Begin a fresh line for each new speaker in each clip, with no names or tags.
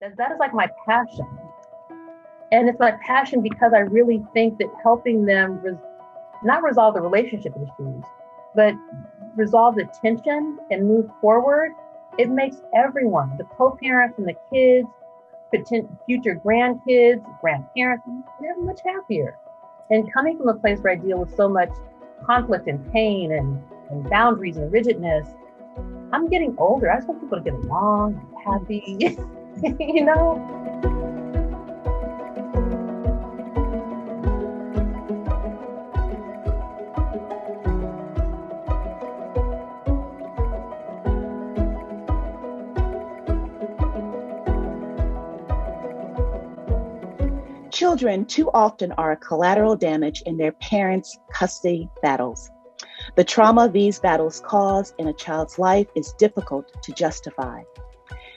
That is like my passion. And it's my passion because I really think that helping them not resolve the relationship issues, but resolve the tension and move forward, it makes everyone, the co-parents and the kids, future grandkids, grandparents, they're much happier. And coming from a place where I deal with so much conflict and pain and boundaries and rigidness, I'm getting older. I just want people to get along, happy, you know?
Children too often are collateral damage in their parents' custody battles. The trauma these battles cause in a child's life is difficult to justify.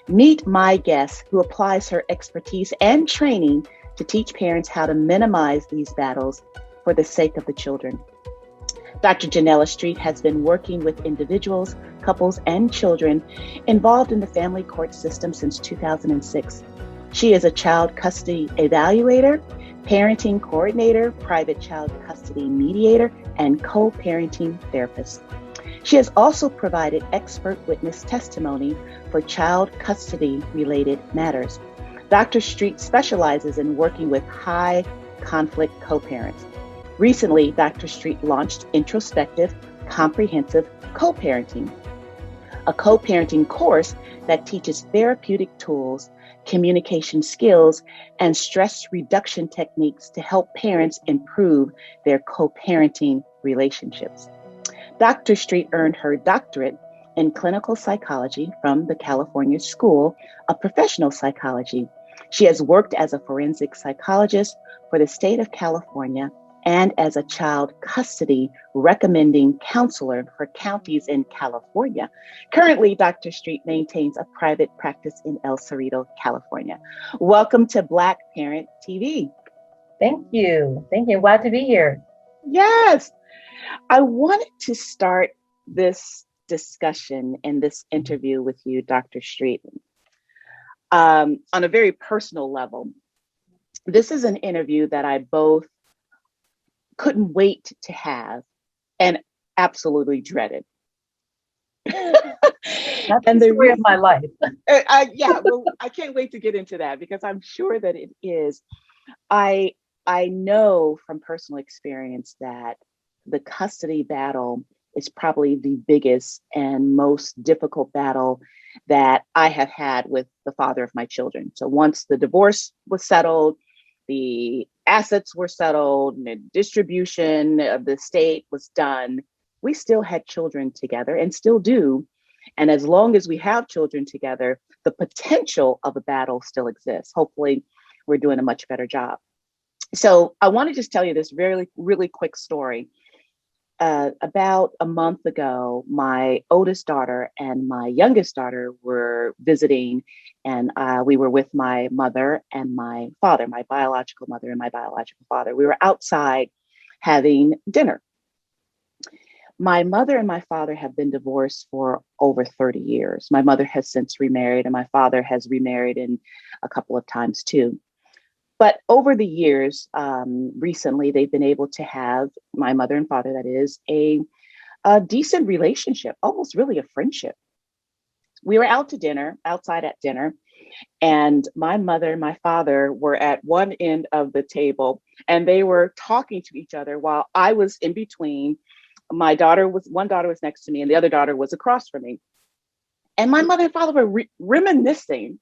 Meet my guest, who applies her expertise and training to teach parents how to minimize these battles for the sake of the children. Dr. Janella Street has been working with individuals, couples, and children involved in the family court system since 2006. She is a child custody evaluator, parenting coordinator, private child custody mediator, and co-parenting therapist. She has also provided expert witness testimony for child custody-related matters. Dr. Street specializes in working with high conflict co-parents. Recently, Dr. Street launched Introspective Comprehensive Co-Parenting, a co-parenting course that teaches therapeutic tools, communication skills, and stress reduction techniques to help parents improve their co-parenting relationships. Dr. Street earned her doctorate in clinical psychology from the California School of Professional Psychology. She has worked as a forensic psychologist for the state of California and as a child custody recommending counselor for counties in California. Currently, Dr. Street maintains a private practice in El Cerrito, California. Welcome to Black Parent TV.
Thank you. Thank you. Glad to be here.
Yes. I wanted to start this discussion and this interview with you, Dr. Street, on a very personal level. This is an interview that I both couldn't wait to have and absolutely dreaded.
That's and the story of my life.
Well, I can't wait to get into that because I'm sure that it is. I know from personal experience that the custody battle is probably the biggest and most difficult battle that I have had with the father of my children. So once the divorce was settled, the assets were settled, and the distribution of the estate was done, we still had children together and still do. And as long as we have children together, the potential of a battle still exists. Hopefully, we're doing a much better job. So I want to just tell you this really, really quick story. About a month ago, my oldest daughter and my youngest daughter were visiting, and we were with my mother and my father, my biological mother and my biological father. We were outside having dinner. My mother and my father have been divorced for over 30 years. My mother has since remarried, and my father has remarried in a couple of times too. But over the years, recently, they've been able to have, my mother and father, that is, a decent relationship, almost really a friendship. We were outside at dinner, and my mother and my father were at one end of the table, and they were talking to each other while I was in between. One daughter was next to me, and the other daughter was across from me. And my mother and father were reminiscing,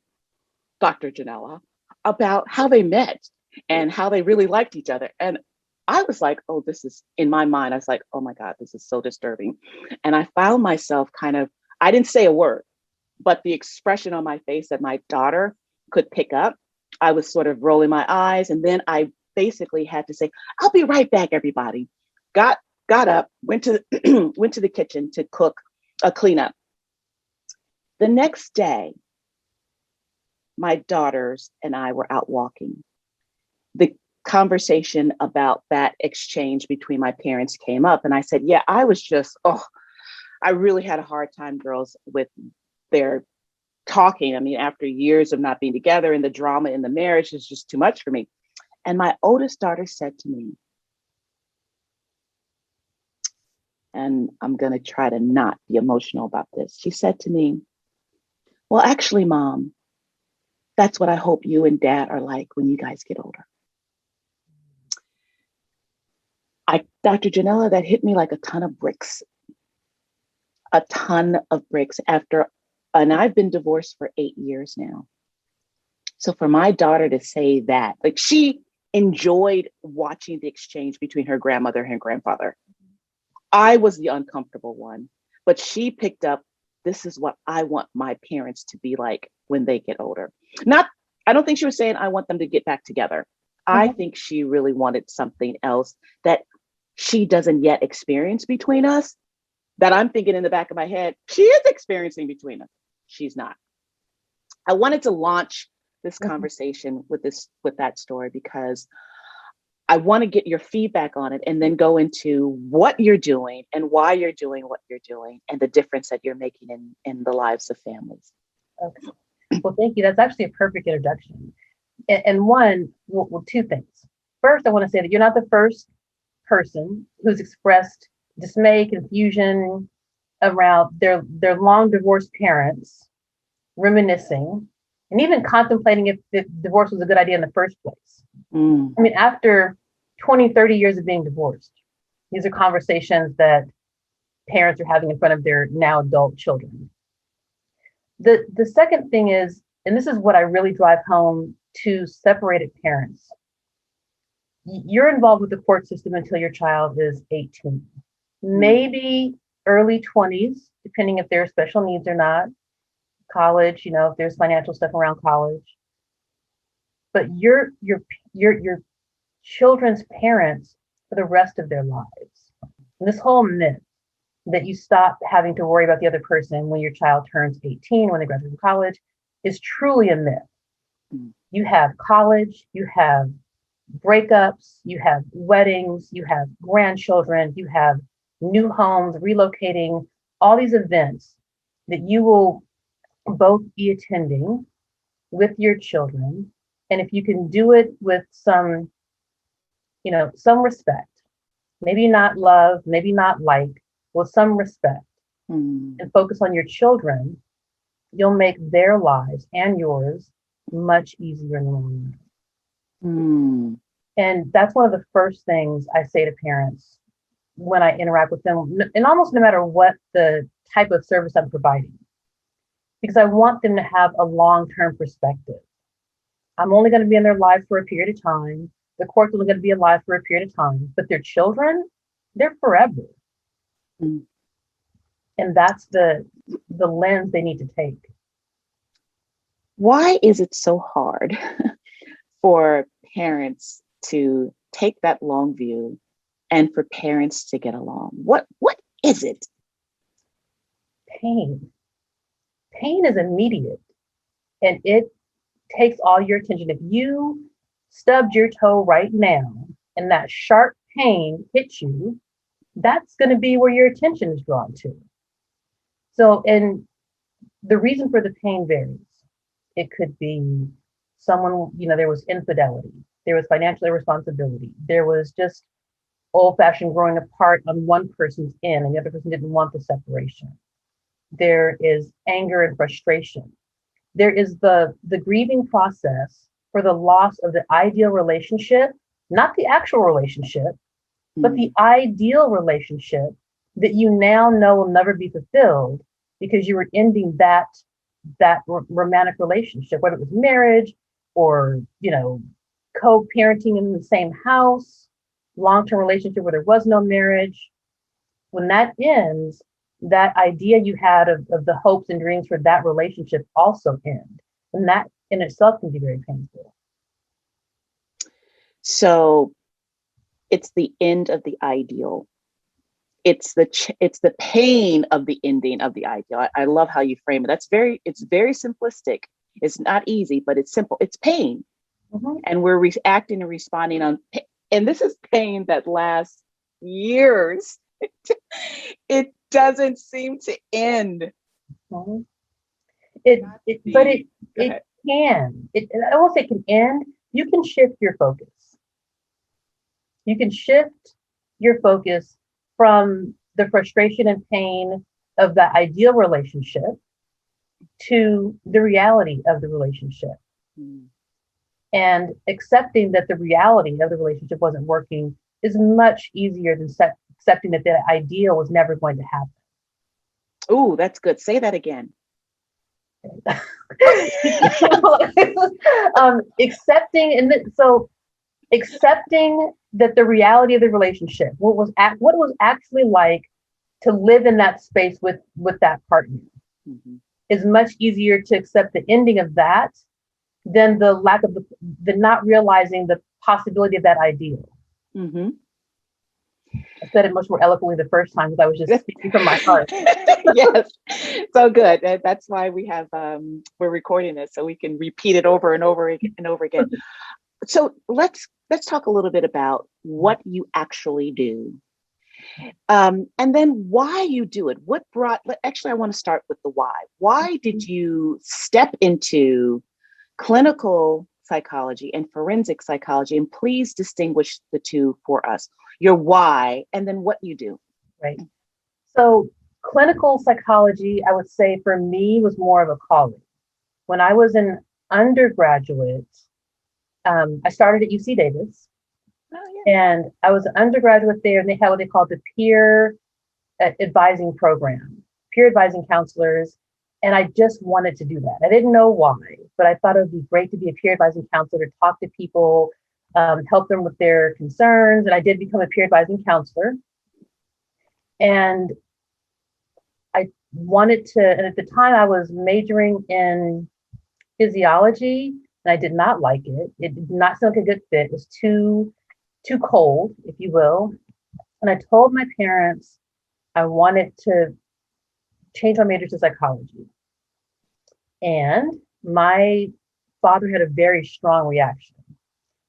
Dr. Janella, about how they met and how they really liked each other. And I was like, oh, this is, in my mind, I was like, oh my God, this is so disturbing. And I found myself I didn't say a word, but the expression on my face that my daughter could pick up, I was sort of rolling my eyes. And then I basically had to say, I'll be right back, everybody. Got up, went to the kitchen to clean up. The next day, my daughters and I were out walking. The conversation about that exchange between my parents came up, and I said, I really had a hard time, girls, with their talking. I mean, after years of not being together and the drama in the marriage is just too much for me. And my oldest daughter said to me, and I'm going to try to not be emotional about this. She said to me, well, actually, Mom, that's what I hope you and Dad are like when you guys get older. Dr. Janella, that hit me like a ton of bricks and I've been divorced for 8 years now. So for my daughter to say that, like, she enjoyed watching the exchange between her grandmother and grandfather. I was the uncomfortable one, but she picked up, this is what I want my parents to be like when they get older. I don't think she was saying, I want them to get back together. I think she really wanted something else that she doesn't yet experience between us, that I'm thinking in the back of my head, she is experiencing between us. She's not. I wanted to launch this conversation with that story because I want to get your feedback on it and then go into what you're doing and why you're doing what you're doing and the difference that you're making in the lives of families.
Okay. Well, thank you. That's actually a perfect introduction. And well, two things. First, I want to say that you're not the first person who's expressed dismay, confusion around their long divorced parents, reminiscing, and even contemplating if divorce was a good idea in the first place. I mean, after 20, 30 years of being divorced, these are conversations that parents are having in front of their now adult children. The second thing is, and this is what I really drive home to separated parents, you're involved with the court system until your child is 18, maybe early 20s, depending if there are special needs or not, college, if there's financial stuff around college. But you're children's parents for the rest of their lives. And this whole myth that you stop having to worry about the other person when your child turns 18, when they graduate from college, is truly a myth. You have college, you have breakups, you have weddings, you have grandchildren, you have new homes, relocating, all these events that you will both be attending with your children. And if you can do it with some respect, maybe not love, maybe not like, with some respect, and focus on your children, you'll make their lives and yours much easier in the long run. And that's one of the first things I say to parents when I interact with them, and almost no matter what the type of service I'm providing, because I want them to have a long-term perspective. I'm only going to be in their lives for a period of time. The court's only going to be alive for a period of time, but their children, they're forever. And that's the lens they need to take.
Why is it so hard for parents to take that long view and for parents to get along? What is it?
Pain. Pain is immediate and it takes all your attention. If you stubbed your toe right now and that sharp pain hits you, that's going to be where your attention is drawn to. So, and the reason for the pain varies. It could be someone, there was infidelity, there was financial irresponsibility, there was just old-fashioned growing apart on one person's end and the other person didn't want the separation. There is anger and frustration. There is the grieving process for the loss of the ideal relationship, not the actual relationship, but the ideal relationship that you now know will never be fulfilled because you were ending that romantic relationship, whether it was marriage or, co-parenting in the same house, long-term relationship where there was no marriage. When that ends, that idea you had of the hopes and dreams for that relationship also end. And that in itself can be very painful.
So it's the end of the ideal. It's the pain of the ending of the ideal. I love how you frame it. It's very simplistic. It's not easy, but it's simple. It's pain. And we're reacting and responding on pain. And this is pain that lasts years. It doesn't seem to end.
But
Go
it
ahead.
can. I won't say it can end. You can shift your focus. You can shift your focus from the frustration and pain of the ideal relationship to the reality of the relationship
Mm.
and accepting that the reality of the relationship wasn't working is much easier than accepting that the ideal was never going to happen.
Ooh, that's good. Say that again.
Accepting accepting that the reality of the relationship, what it was actually like to live in that space with that partner,
Mhm.
is much easier to accept the ending of that than the lack of the not realizing the possibility of that ideal.
Mhm.
I said it much more eloquently the first time because I was just speaking from my heart.
Yes, so good. That's why we have we're recording this so we can repeat it over and over and over again. So let's talk a little bit about what you actually do, and then why you do it. What brought? Actually, I want to start with the why. Why did you step into clinical psychology and forensic psychology? And please distinguish the two for us. Your why, and then what you do.
Right. So clinical psychology, I would say for me was more of a calling. When I was an undergraduate, I started at UC Davis,
Oh
and I was an undergraduate there, and they had what they called the peer advising program, peer advising counselors. And I just wanted to do that. I didn't know why, but I thought it would be great to be a peer advising counselor, to talk to people, help them with their concerns. And I did become a peer advising counselor. And I wanted to, and at the time I was majoring in physiology, and I did not like it. It did not sound like a good fit. It was too cold, if you will. And I told my parents I wanted to change my major to psychology. And my father had a very strong reaction.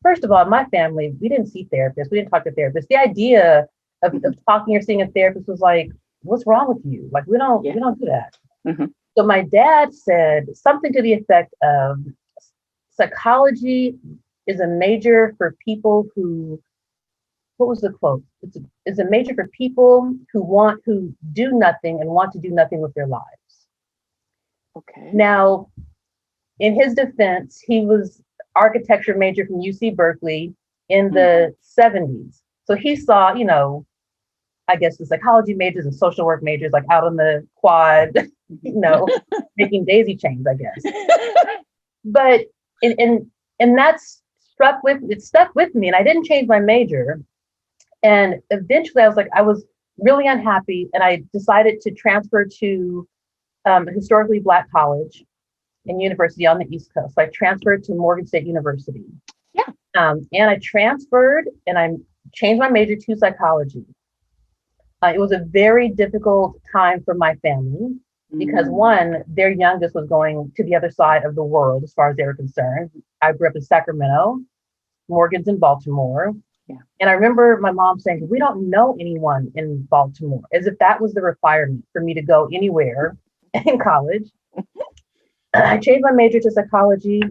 First of all, in my family, we didn't see therapists. We didn't talk to therapists. The idea of talking or seeing a therapist was like, what's wrong with you? Like,
yeah.
we don't do that.
Mm-hmm.
So my dad said something to the effect of psychology is a major for people who, what was the quote? It's a major for people who do nothing and want to do nothing with their lives.
Okay.
Now, in his defense, he was architecture major from UC Berkeley in the 70s. So he saw, I guess the psychology majors and social work majors like out on the quad, making daisy chains, I guess. But and that's stuck with me, and I didn't change my major. And eventually I was really unhappy, and I decided to transfer to a historically Black college and university on the East Coast. So I transferred to Morgan State University.
Yeah.
And I transferred and I changed my major to psychology. It was a very difficult time for my family because one, their youngest was going to the other side of the world as far as they were concerned. I grew up in Sacramento, Morgan's in Baltimore.
Yeah.
And I remember my mom saying, we don't know anyone in Baltimore, as if that was the requirement for me to go anywhere in college. I changed my major to psychology,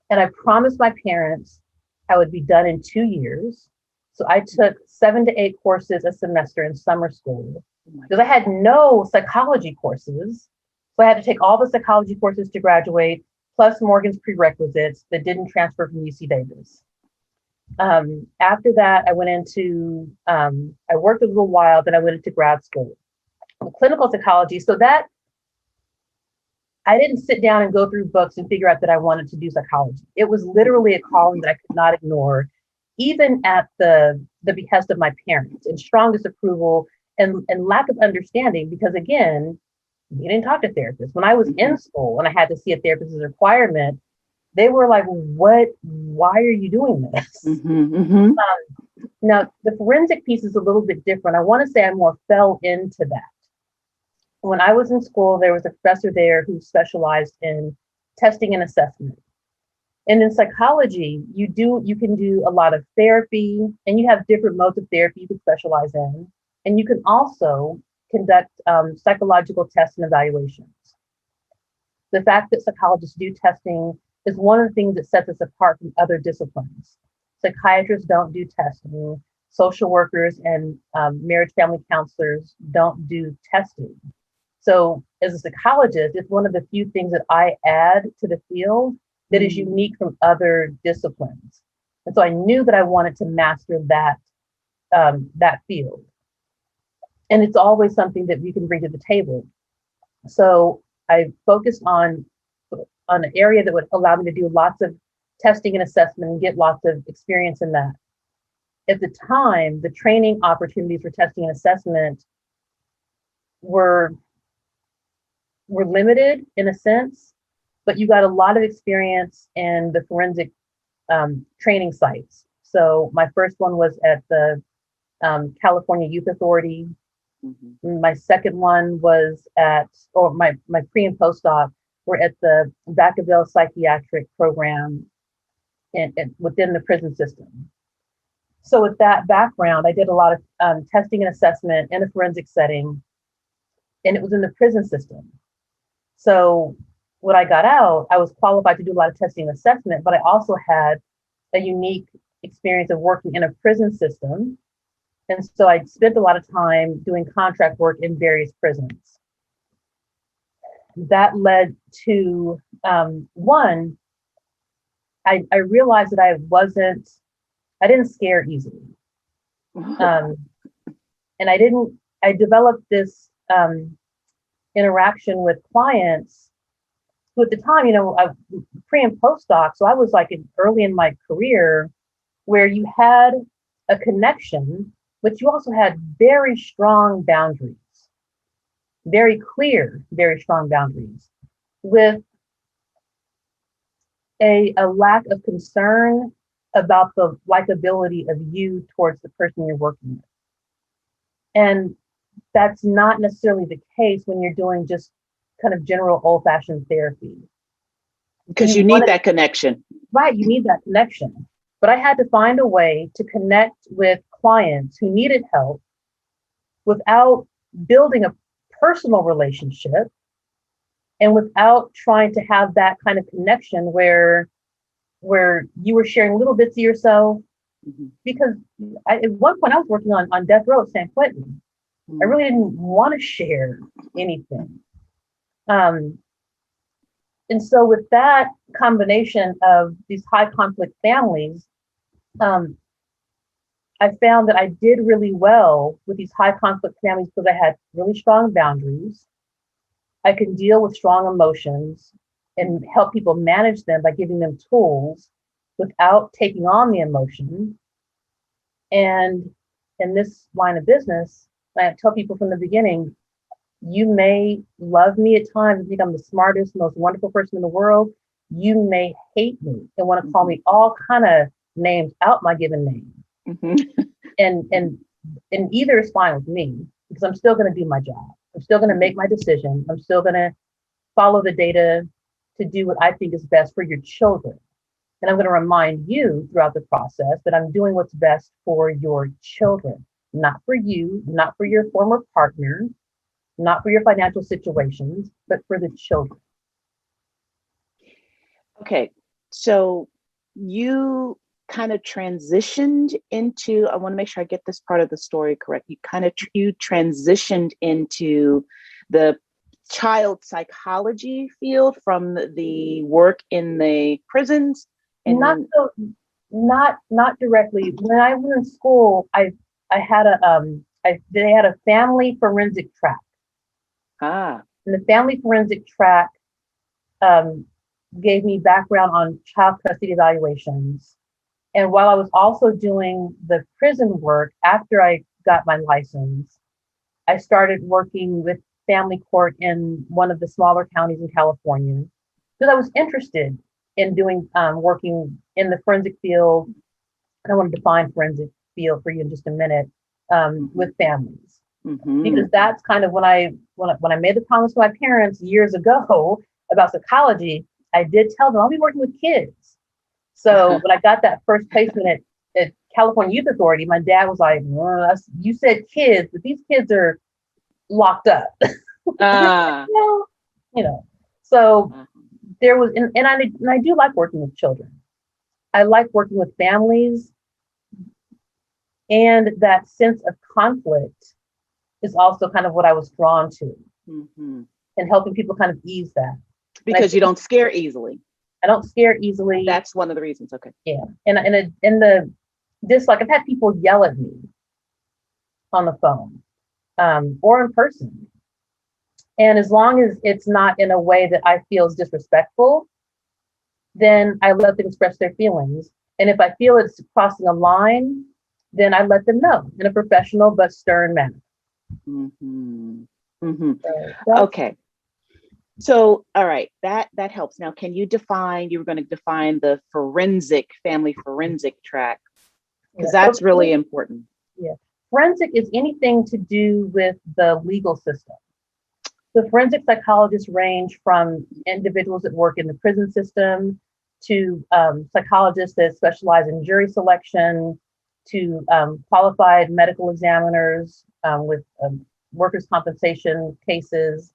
and I promised my parents I would be done in 2 years. So I took 7 to 8 courses a semester in summer school because I had no psychology courses. So I had to take all the psychology courses to graduate, plus Morgan's prerequisites that didn't transfer from UC Davis. After that, I went I worked a little while, then I went into grad school, clinical psychology. So that I didn't sit down and go through books and figure out that I wanted to do psychology. It was literally a calling that I could not ignore, even at the behest of my parents and strong disapproval and lack of understanding, because again, we didn't talk to therapists. When I was in school and I had to see a therapist as a requirement, they were like, why are you doing this? Now, the forensic piece is a little bit different. I want to say I more fell into that. When I was in school, there was a professor there who specialized in testing and assessment. And in psychology, you can do a lot of therapy, and you have different modes of therapy you can specialize in. And you can also conduct psychological tests and evaluations. The fact that psychologists do testing is one of the things that sets us apart from other disciplines. Psychiatrists don't do testing. Social workers and marriage family counselors don't do testing. So as a psychologist, it's one of the few things that I add to the field that is unique from other disciplines. And so I knew that I wanted to master that field. And it's always something that we can bring to the table. So I focused on an area that would allow me to do lots of testing and assessment and get lots of experience in that. At the time, the training opportunities for testing and assessment were limited in a sense, but you got a lot of experience in the forensic training sites. So my first one was at the California Youth Authority. Mm-hmm. My second one was my pre and postdoc were at the Vacaville Psychiatric Program within the prison system. So with that background, I did a lot of testing and assessment in a forensic setting, and it was in the prison system. So when I got out, I was qualified to do a lot of testing and assessment, but I also had a unique experience of working in a prison system. And so I spent a lot of time doing contract work in various prisons. That led to one, I realized that I didn't scare easily. And I developed this interaction with clients who at the time, pre and postdoc. So I was like early in my career where you had a connection, but you also had very strong boundaries, very clear, very strong boundaries with a lack of concern about the likability of you towards the person you're working with. And that's not necessarily the case when you're doing just kind of general old-fashioned therapy.
Because you need that connection.
Right, you need that connection. But I had to find a way to connect with clients who needed help without building a personal relationship and without trying to have that kind of connection where you were sharing little bits of yourself. Mm-hmm. Because at one point I was working on death row at San Quentin. Mm-hmm. I really didn't want to share anything. And so with that combination of these high conflict families, I found that I did really well with these high conflict families because I had really strong boundaries. I can deal with strong emotions and help people manage them by giving them tools without taking on the emotion. And in this line of business, I tell people from the beginning, you may love me at times and think I'm the smartest, most wonderful person in the world. You may hate me and want to call me all kind of names out my given name. Mm-hmm. And either is fine with me because I'm still going to do my job. I'm still going to make my decision. I'm still going to follow the data to do what I think is best for your children. And I'm going to remind you throughout the process that I'm doing what's best for your children, not for you, not for your former partner, not for your financial situations, but for the children.
Okay, so you kind of transitioned into, I want to make sure I get this part of the story correct. You transitioned into the child psychology field from the work in the prisons. And
not directly. When I was in school, they had a family forensic track. And the family forensic track gave me background on child custody evaluations. And while I was also doing the prison work after I got my license, I started working with family court in one of the smaller counties in California because I was interested in doing working in the forensic field. I want to define forensic field for you in just a minute with families. Mm-hmm. Because that's kind of when I made the promise to my parents years ago about psychology, I did tell them I'll be working with kids. So when I got that first placement at California Youth Authority, my dad was like, you said kids, but these kids are locked up. So there was, and I do like working with children. I like working with families, and that sense of conflict is also kind of what I was drawn to, and helping people kind of ease that.
Because you don't scare easily.
I don't scare easily.
That's one of the reasons. Okay.
Yeah, and like I've had people yell at me on the phone, or in person, and as long as it's not in a way that I feel is disrespectful, then I let them express their feelings. And if I feel it's crossing a line, then I let them know in a professional but stern manner.
Okay. So, all right, that helps. Now, can you define, you were going to define the family forensic track, because that's really important.
Yeah. Forensic is anything to do with the legal system. The forensic psychologists range from individuals that work in the prison system to psychologists that specialize in jury selection, to qualified medical examiners with workers' compensation cases.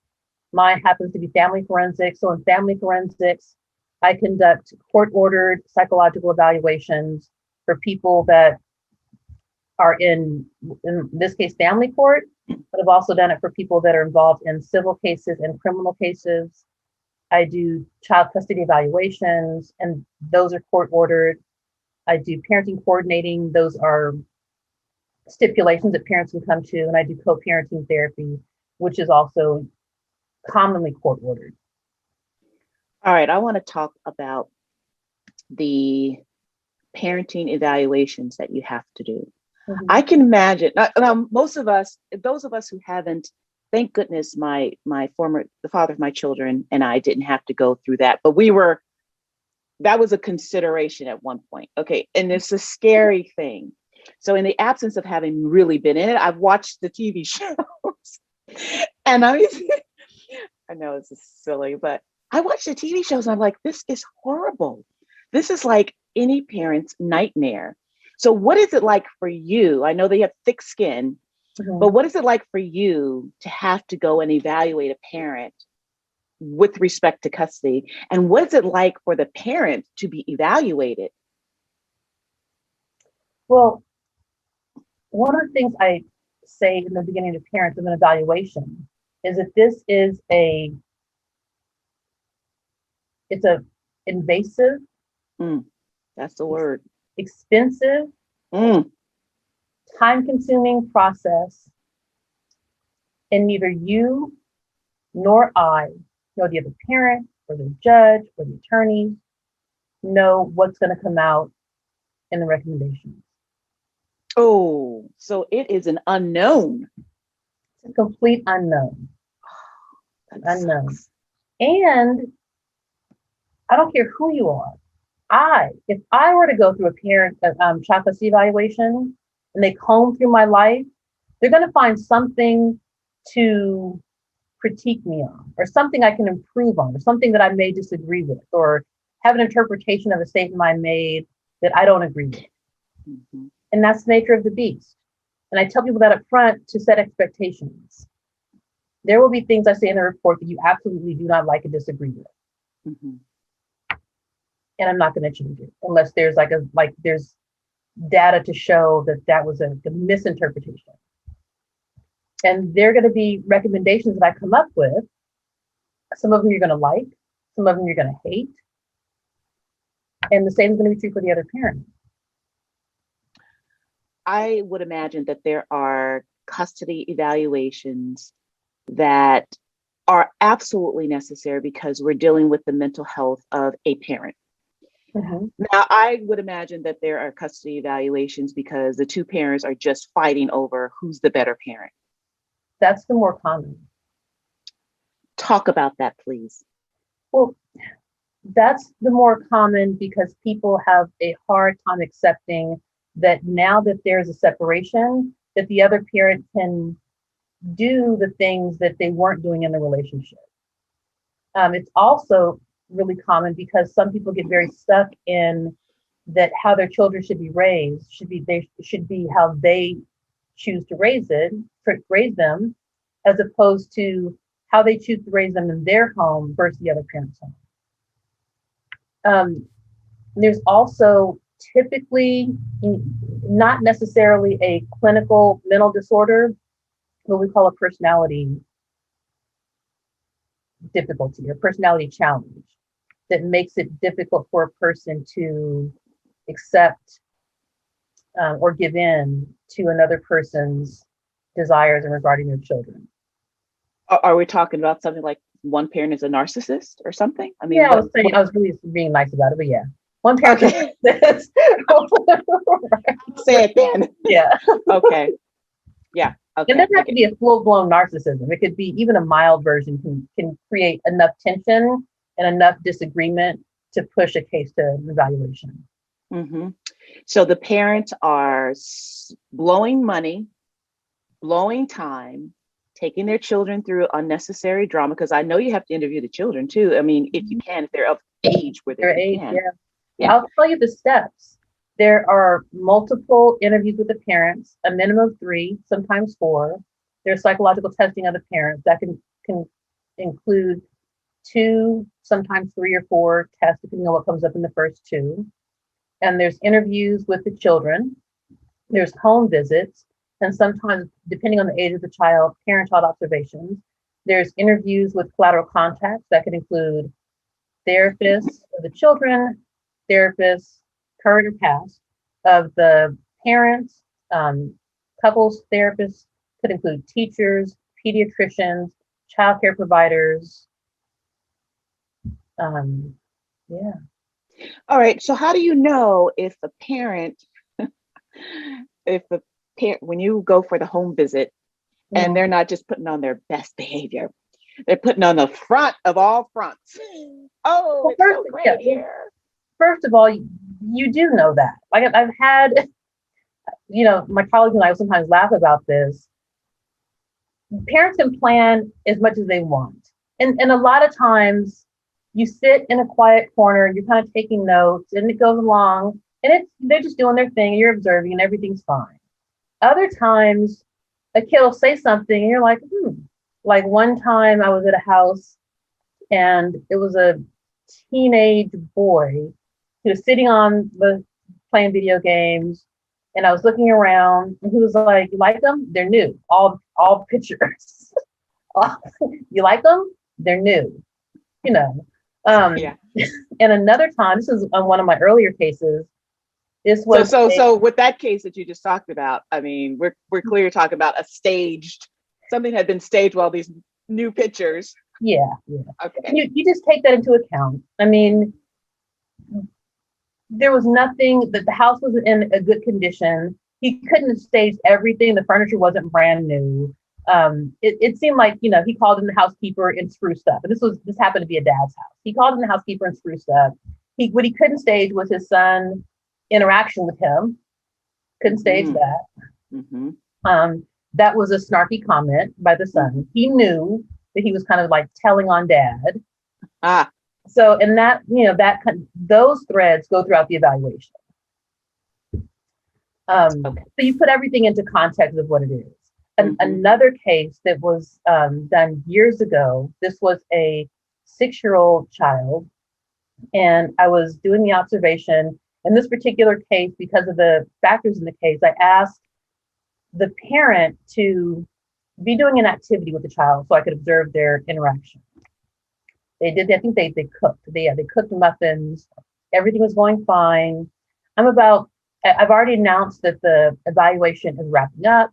Mine happens to be family forensics. So in family forensics, I conduct court-ordered psychological evaluations for people that are in this case, family court, but I've also done it for people that are involved in civil cases and criminal cases. I do child custody evaluations, and those are court-ordered. I do parenting coordinating. Those are stipulations that parents can come to, and I do co-parenting therapy, which is also commonly court-ordered.
All right, I want to talk about the parenting evaluations that you have to do. I can imagine, now, most of us, those of us who haven't, thank goodness the father of my children and I didn't have to go through that, but that was a consideration at one point. Okay, and it's a scary thing. So in the absence of having really been in it, I've watched the TV shows. And I know it's silly, but I watch the TV shows and I'm like, this is horrible. This is like any parent's nightmare. So what is it like for you? I know that you have thick skin, but what is it like for you to have to go and evaluate a parent with respect to custody? And what is it like for the parent to be evaluated?
Well, one of the things I say in the beginning to parents of an evaluation is that this is it's a invasive.
That's the word.
Expensive, time-consuming process, and neither you nor I, nor the other parent or the judge or the attorney know what's going to come out in the recommendations.
Oh, so it is an unknown.
It's a complete unknown. Unknown. And I don't care who you are. If I were to go through a parent child custody evaluation and they comb through my life, they're going to find something to critique me on, or something I can improve on, or something that I may disagree with, or have an interpretation of a statement I made that I don't agree with. And that's the nature of the beast. And I tell people that up front to set expectations. There will be things I say in the report that you absolutely do not like and disagree with. And I'm not going to change it unless there's there's data to show that was a misinterpretation. And there are going to be recommendations that I come up with. Some of them you're going to like, some of them you're going to hate. And the same is going to be true for the other parent.
I would imagine that there are custody evaluations that are absolutely necessary because we're dealing with the mental health of a parent. Now, I would imagine that there are custody evaluations because the two parents are just fighting over who's the better parent.
That's the more common.
Talk about that, please.
Well, that's the more common because people have a hard time accepting that now that there's a separation, that the other parent can do the things that they weren't doing in the relationship. It's also really common because some people get very stuck in that how their children should be raised should be how they choose to raise them, as opposed to how they choose to raise them in their home versus the other parent's home. There's also typically not necessarily a clinical mental disorder, what we call a personality difficulty or personality challenge that makes it difficult for a person to accept or give in to another person's desires and regarding their children.
Are we talking about something like one parent is a narcissist or something? I mean,
yeah, I was really being nice about it, but yeah, one parent.
Okay.
Right.
Say it then.
Yeah.
Okay. Yeah. Okay.
It doesn't have to be a full-blown narcissism. It could be even a mild version can create enough tension and enough disagreement to push a case to evaluation.
Mm-hmm. So the parents are blowing money, blowing time, taking their children through unnecessary drama, because I know you have to interview the children too. I mean, if you can, if they're of age where they can.
Yeah. I'll tell you the steps. There are multiple interviews with the parents, a minimum of 3, sometimes 4. There's psychological testing of the parents that can include 2, sometimes 3 or 4 tests, depending on what comes up in the first 2. And there's interviews with the children. There's home visits. And sometimes, depending on the age of the child, parent-child observations. There's interviews with collateral contacts that could include therapists of the children, therapists, current or past, of the parents, couples therapists, could include teachers, pediatricians, childcare providers. Yeah.
All right. So how do you know if the parent, when you go for the home visit and they're not just putting on their best behavior, they're putting on the front of all fronts. Oh, well, it's so great here.
First of all, you do know that. Like I've had, my colleagues and I sometimes laugh about this. Parents can plan as much as they want. And a lot of times you sit in a quiet corner, you're kind of taking notes and it goes along and they're just doing their thing and you're observing and everything's fine. Other times a kid will say something and you're like, Like one time I was at a house and it was a teenage boy. He was sitting on the playing video games and I was looking around and he was like, "You like them? They're new. All pictures. You like them? They're new." Yeah. And another time, this is on one of my earlier cases. This was
so with that case that you just talked about, I mean, we're clearly talking about something had been staged while these new pictures.
Yeah.
Okay.
And you just take that into account. I mean, there was nothing that the house was in a good condition. He couldn't have staged everything. The furniture wasn't brand new. It seemed like, he called in the housekeeper and spruced up. And this happened to be a dad's house. He called in the housekeeper and spruced up. What he couldn't stage was his son interaction with him. Couldn't stage that. Mm-hmm. That was a snarky comment by the son. He knew that he was kind of like telling on dad. So, and that, those threads go throughout the evaluation. So you put everything into context of what it is. Another case that was done years ago, this was a 6-year-old child, and I was doing the observation. In this particular case, because of the factors in the case, I asked the parent to be doing an activity with the child so I could observe their interaction. They did. I think they cooked. They cooked muffins. Everything was going fine. I've already announced that the evaluation is wrapping up.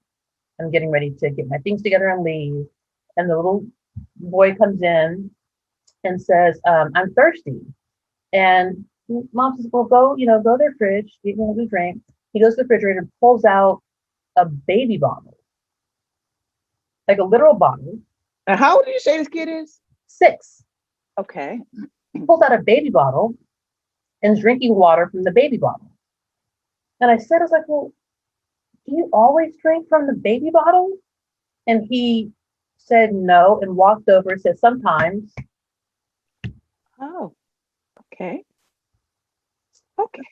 I'm getting ready to get my things together and leave. And the little boy comes in and says, "I'm thirsty." And mom says, "Well, go to the fridge, get me a drink." He goes to the refrigerator and pulls out a baby bottle, like a literal bottle.
And how old did you say this kid is?
6.
Okay.
He pulls out a baby bottle and is drinking water from the baby bottle. And I was like, "Well, do you always drink from the baby bottle?" And he said no and walked over and said, "Sometimes."
Oh, okay.
Okay.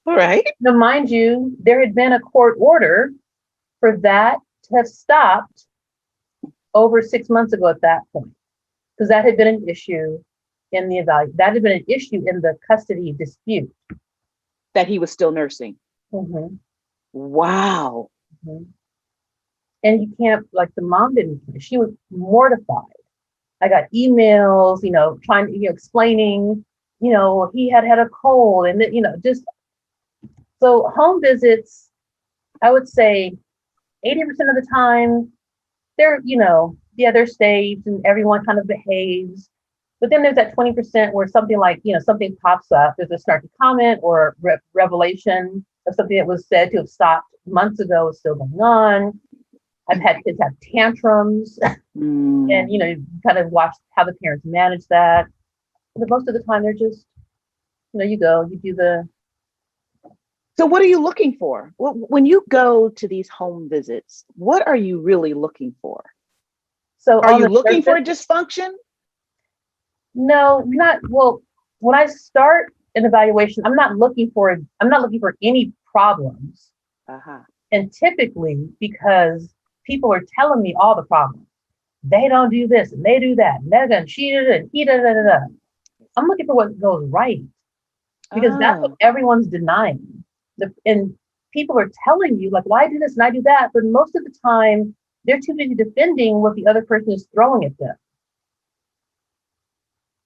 All right.
Now, mind you, there had been a court order for that to have stopped over 6 months ago at that point, because that had been an issue in the that had been an issue in the custody dispute.
That he was still nursing.
Mm-hmm.
Wow.
Mm-hmm. And you can't, like, the mom didn't, she was mortified. I got emails, trying to, explaining, he had a cold and, just, so home visits, I would say 80% of the time, they're, yeah, they're staged and everyone kind of behaves. But then there's that 20% where something like, something pops up, there's a snarky comment or revelation of something that was said to have stopped months ago is still going on. I've had kids have tantrums and, you kind of watch how the parents manage that. But most of the time they're just, you go, you do the.
So what are you looking for? When you go to these home visits, what are you really looking for?
So
are you looking for a dysfunction?
No, not. Well, when I start an evaluation, I'm not looking for any problems.
Uh-huh.
And typically, because people are telling me all the problems, they don't do this and they do that, and they're gonna cheat it and he da da da da. I'm looking for what goes right, because that's what everyone's denying. And people are telling you, like, well, I do this and I do that, but most of the time they're too busy defending what the other person is throwing at them.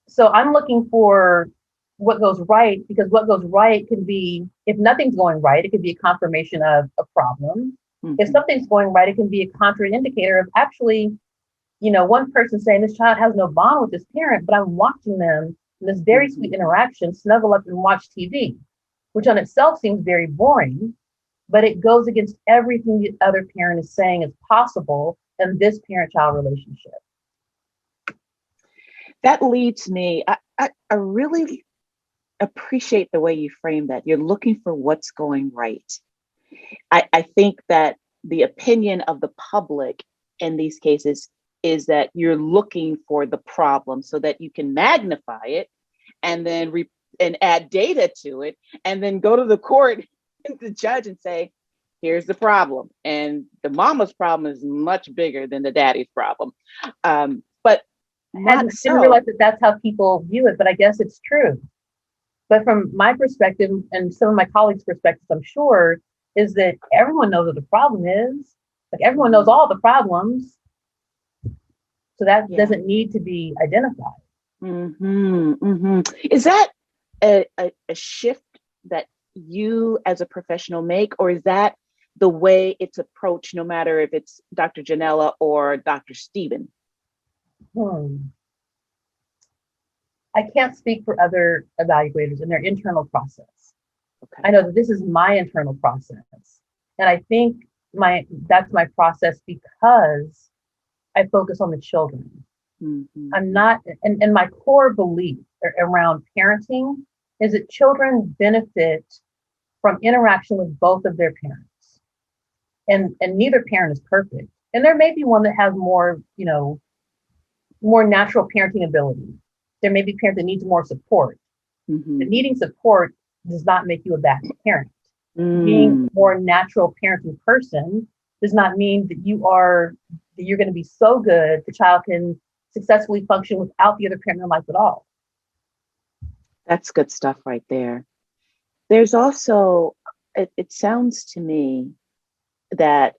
So I'm looking for what goes right, because what goes right can be, if nothing's going right, it could be a confirmation of a problem. Mm-hmm. If something's going right, it can be a contraindicator of actually, one person saying this child has no bond with this parent, but I'm watching them in this very sweet interaction, snuggle up and watch TV, which on itself seems very boring, but it goes against everything the other parent is saying is possible in this parent-child relationship.
That leads me, I really appreciate the way you frame that. You're looking for what's going right. I think that the opinion of the public in these cases is that you're looking for the problem so that you can magnify it and then and add data to it, and then go to the court and the judge and say, here's the problem. And the mama's problem is much bigger than the daddy's problem. But
I didn't realize that that's how people view it, but I guess it's true. But from my perspective and some of my colleagues' perspectives, I'm sure, is that everyone knows what the problem is. Like, everyone knows all the problems. So that doesn't need to be identified.
Mm-hmm, mm-hmm. Is that a shift that you as a professional make, or is that the way it's approached, no matter if it's Dr. Janella or Dr. Stephen?
I can't speak for other evaluators and their internal process.
Okay.
I know that this is my internal process. And I think that's my process because I focus on the children. Mm-hmm. I'm not, and my core belief around parenting is that children benefit from interaction with both of their parents. And neither parent is perfect. And there may be one that has more natural parenting ability. There may be parents that needs more support. Mm-hmm. But needing support does not make you a bad parent. Being a more natural parenting person does not mean that you're going to be so good the child can successfully function without the other parent in their life at all.
That's good stuff right there. There's also, it sounds to me that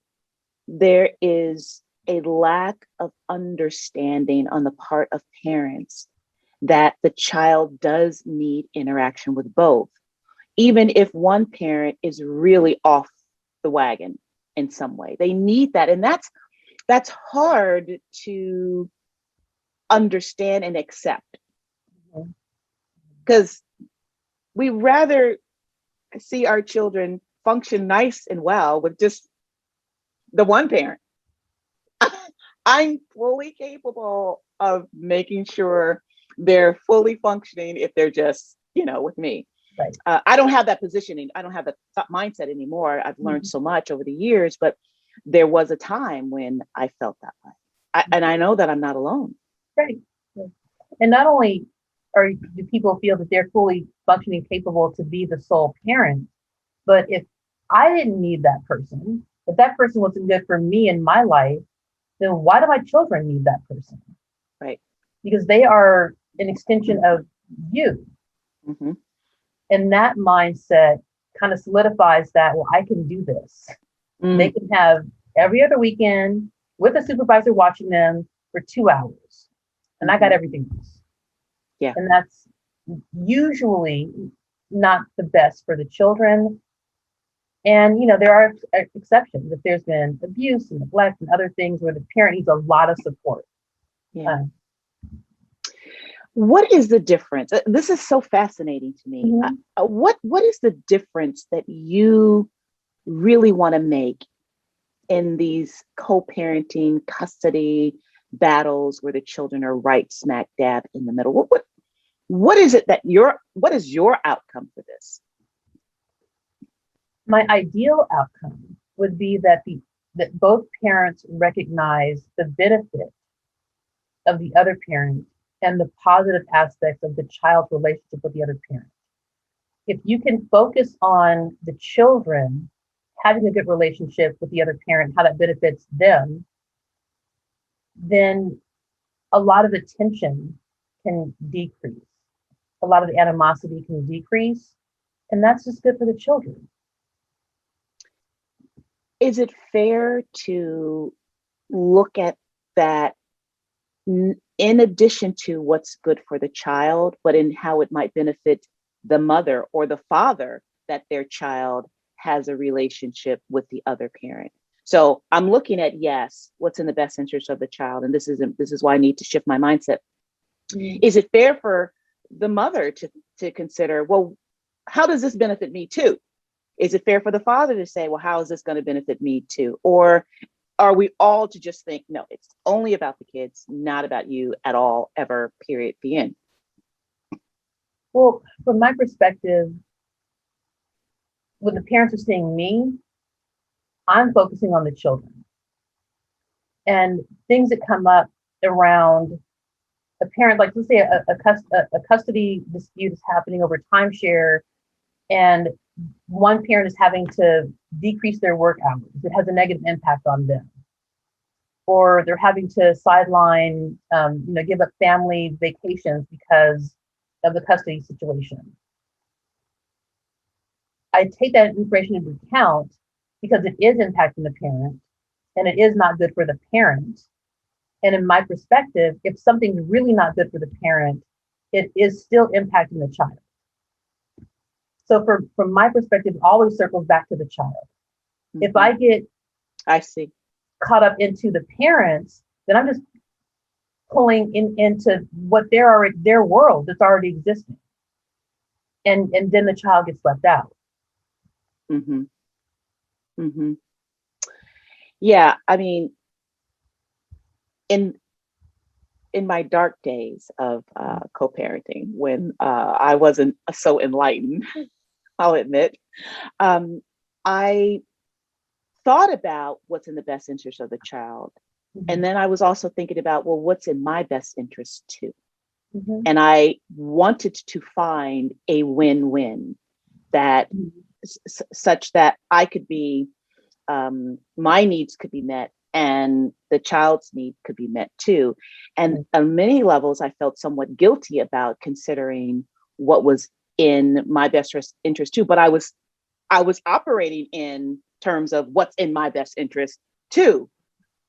there is a lack of understanding on the part of parents that the child does need interaction with both, even if one parent is really off the wagon in some way. They need that. And that's hard to understand and accept, because we rather see our children function nice and well with just the one parent. I'm fully capable of making sure they're fully functioning if they're just, with me.
Right.
I don't have that positioning. I don't have that mindset anymore. I've learned so much over the years, but there was a time when I felt that way. And I know that I'm not alone.
Right. And not only do people feel that they're fully functioning, capable to be the sole parent, but if I didn't need that person, if that person wasn't good for me in my life, then why do my children need that person?
Right.
Because they are an extension of you.
Mm-hmm.
And that mindset kind of solidifies that, well, I can do this. They
Mm.
can have every other weekend with a supervisor watching them for 2 hours. And I got
Mhm.
everything else.
Yeah.
And that's usually not the best for the children. And, there are exceptions. If there's been abuse and neglect and other things where the parent needs a lot of support.
Yeah.
Uh,
What is the difference? This is so fascinating to me.
mhm.
What is the difference that you really want to make in these co-parenting custody battles where the children are right smack dab in the middle? What is it that what is your outcome for this?
My ideal outcome would be that both parents recognize the benefit of the other parent and the positive aspects of the child's relationship with the other parent. If you can focus on the children having a good relationship with the other parent, how that benefits them, then a lot of the tension can decrease. A lot of the animosity can decrease. And that's just good for the children.
Is it fair to look at that in addition to what's good for the child, but in how it might benefit the mother or the father that their child has a relationship with the other parent? So I'm looking at, yes, what's in the best interest of the child. And this is why I need to shift my mindset.
Mm.
Is it fair for the mother to consider, well, how does this benefit me too? Is it fair for the father to say, well, how is this going to benefit me too? Or are we all to just think, no, it's only about the kids, not about you at all, ever, period, the end?
Well, from my perspective, when the parents are seeing me, I'm focusing on the children and things that come up around a parent, like let's say a custody dispute is happening over timeshare, and one parent is having to decrease their work hours. It has a negative impact on them. Or they're having to sideline, give up family vacations because of the custody situation. I take that information into account because it is impacting the parent and it is not good for the parent. And in my perspective, if something's really not good for the parent, it is still impacting the child. So from my perspective, it always circles back to the child.
Mm-hmm.
If I get
I see.
caught up into the parents, then I'm just pulling into what their world that's already existing. And then the child gets left out.
Mm-hmm. Mm-hmm. Yeah, I mean, in my dark days of co-parenting, when I wasn't so enlightened, I'll admit, I thought about what's in the best interest of the child.
Mm-hmm.
And then I was also thinking about, well, what's in my best interest too?
Mm-hmm.
And I wanted to find a win-win that such that I could be, my needs could be met and the child's need could be met too. And on many levels, I felt somewhat guilty about considering what was in my best interest too. But I was operating in terms of what's in my best interest too.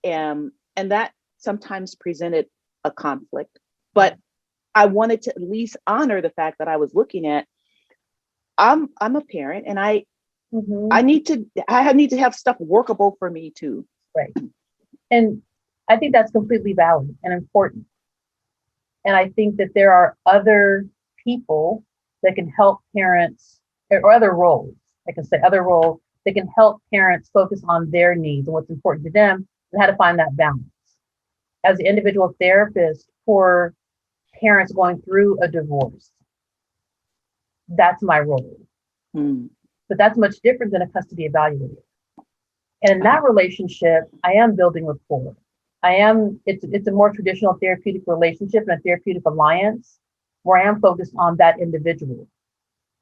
And that sometimes presented a conflict. But I wanted to at least honor the fact that I was looking at, I'm a parent and I need to have stuff workable for me too.
Right. And I think that's completely valid and important. And I think that there are other people that can help parents, or other roles, I can say other roles that can help parents focus on their needs and what's important to them and how to find that balance. As an individual therapist for parents going through a divorce, that's my role.
Mm.
But that's much different than a custody evaluator. And in that relationship, I am building rapport. It's a more traditional therapeutic relationship and a therapeutic alliance where I am focused on that individual,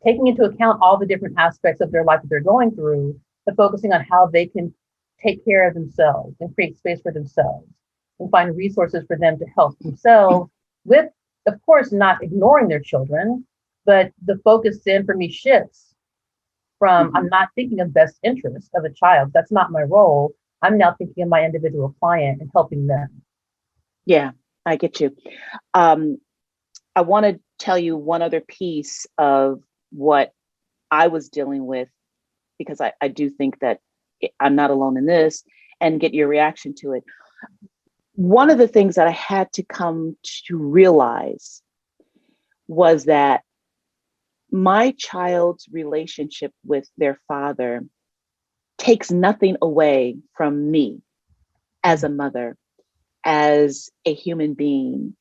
taking into account all the different aspects of their life that they're going through, but focusing on how they can take care of themselves and create space for themselves. and find resources for them to help themselves with, of course, not ignoring their children, but the focus then for me shifts from I'm not thinking of best interest of a child. That's not my role. I'm now thinking of my individual client and helping them.
Yeah, I get you. I want to tell you one other piece of what I was dealing with, because I do think that I'm not alone in this, and get your reaction to it. One of the things that I had to come to realize was that my child's relationship with their father takes nothing away from me as a mother, as a human being.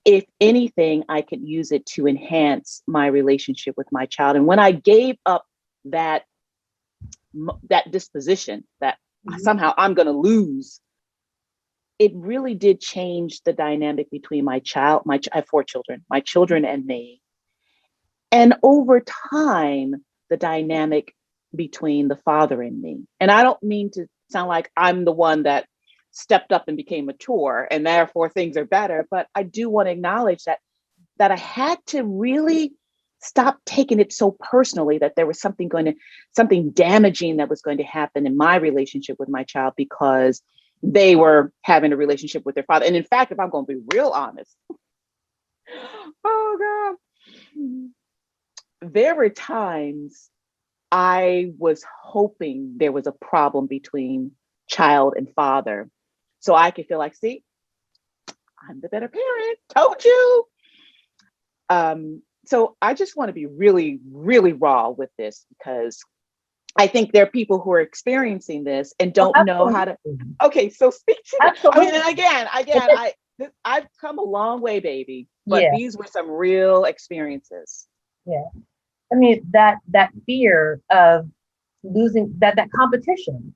If anything, I could use it to enhance my relationship with my child. And when I gave up that disposition that somehow I'm going to lose, it really did change the dynamic between I have 4 children, my children and me. And over time, the dynamic between the father and me. And I don't mean to sound like I'm the one that stepped up and became mature and therefore things are better, but I do want to acknowledge that I had to really stop taking it so personally that there was something damaging that was going to happen in my relationship with my child because they were having a relationship with their father. And in fact, if I'm going to be real honest, oh God, there were times I was hoping there was a problem between child and father, so I could feel like, see, I'm the better parent, told you. So I just want to be really, really raw with this, because I think there are people who are experiencing this and don't know how to. Okay, so speak to me.
Absolutely.
I mean, and again, I've come a long way, baby, but
Yeah.
these were some real experiences.
Yeah. I mean, that fear of losing that competition,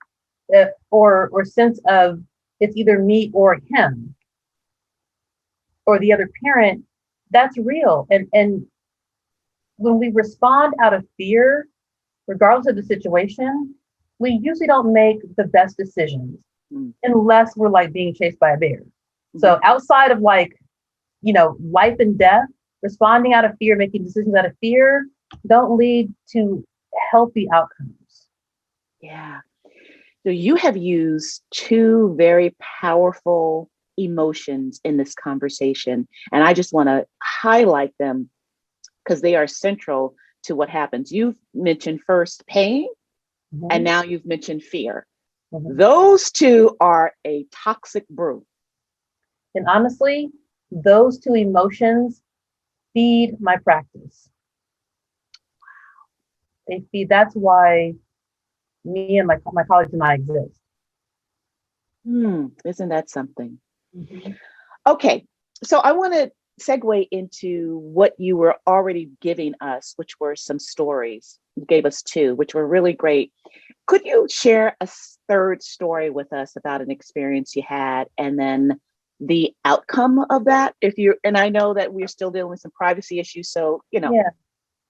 or sense of it's either me or him or the other parent, that's real. And when we respond out of fear, regardless of the situation, we usually don't make the best decisions unless we're like being chased by a bear. So outside of like, life and death, responding out of fear, making decisions out of fear don't lead to healthy outcomes.
Yeah. So you have used 2 very powerful emotions in this conversation, and I just want to highlight them because they are central to what happens. You've mentioned first pain, and now you've mentioned fear. Those 2 are a toxic brew.
And honestly, those 2 emotions feed my practice. They feed. That's why me and my colleagues and I exist.
Isn't that something? Okay, so I want to segue into what you were already giving us, which were some stories. You gave us 2, which were really great. Could you share a 3rd story with us about an experience you had, and then the outcome of that? And I know that we're still dealing with some privacy issues, so to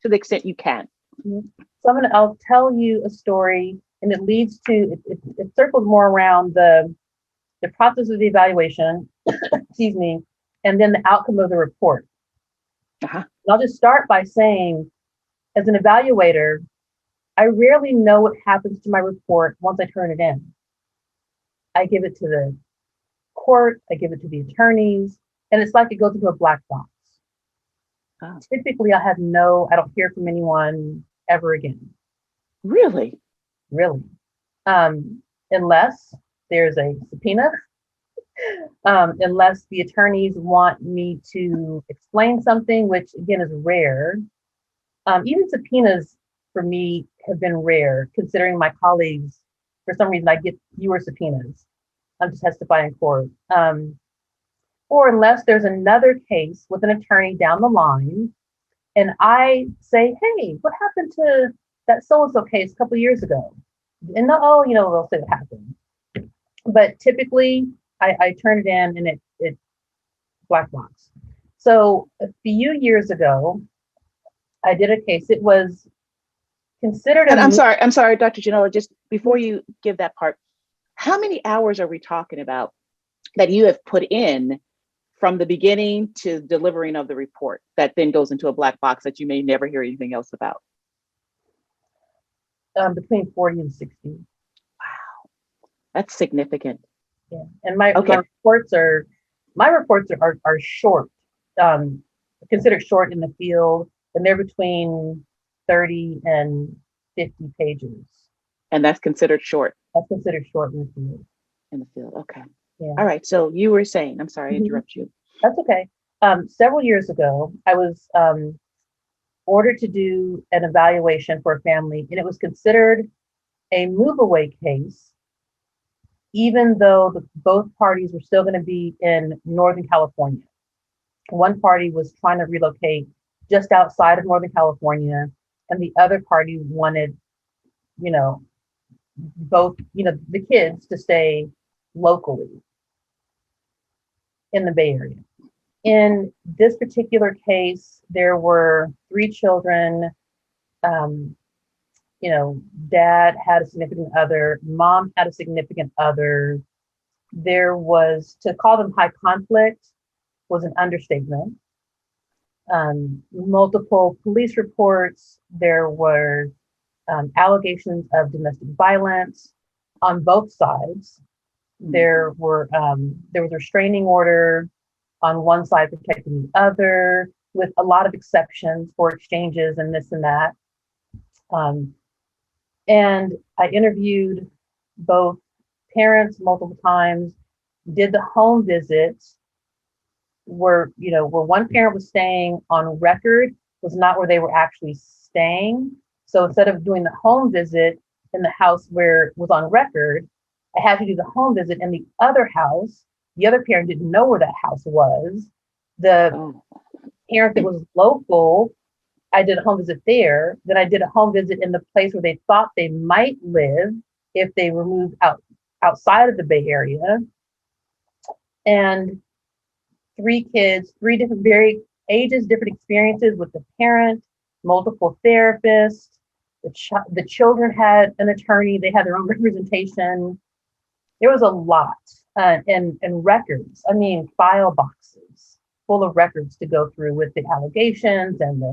the extent you can.
So I'll tell you a story, and it leads to it circles more around the process of the evaluation, excuse me, and then the outcome of the report. And I'll just start by saying, as an evaluator, I rarely know what happens to my report once I turn it in. I give it to the court, I give it to the attorneys, and it's like it goes into a black box. Typically, I don't hear from anyone ever again.
Really?
Really. Unless there's a subpoena, unless the attorneys want me to explain something, which again is rare. Even subpoenas for me have been rare, considering my colleagues, for some reason, I get fewer subpoenas to testify in court. Or unless there's another case with an attorney down the line, and I say, hey, what happened to that so-and-so case a couple of years ago? And they'll say what happened. But typically, I turn it in and it black box. So a few years ago, I did a case. It was considered.
And I'm sorry, Dr. Janella, just before you give that part, how many hours are we talking about that you have put in from the beginning to delivering of the report that then goes into a black box that you may never hear anything else about?
Between 40 and 60.
That's significant.
Yeah. And my
Okay.
my reports are short, considered short in the field, and they're between 30 and 50 pages.
And that's considered short
That's considered short in the field.
in the field. Okay.
Yeah.
All right. So you were saying, I'm sorry, I
Mhm.
interrupt you.
That's okay. Several years ago, I was ordered to do an evaluation for a family, and it was considered a move away case, even though both parties were still going to be in Northern California. One party was trying to relocate just outside of Northern California, and the other party wanted, you know, both, the kids to stay locally in the Bay Area. In this particular case, there were three children. Um, Dad had a significant other, mom had a significant other. There was, to call them high conflict was an understatement. Multiple police reports. There were allegations of domestic violence on both sides. There was a restraining order on one side protecting the other, with a lot of exceptions for exchanges and this and that. And I interviewed both parents multiple times, did the home visits where one parent was staying on record was not where they were actually staying. So instead of doing the home visit in the house where it was on record, I had to do the home visit in the other house. The other parent didn't know where that house was. The parent that was local, I did a home visit there. Then I did a home visit in the place where they thought they might live if they were moved outside of the Bay Area. And three kids, three different, very ages, different experiences with the parent, multiple therapists. The children had an attorney. They had their own representation. There was a lot, and records. I mean, file boxes full of records to go through with the allegations and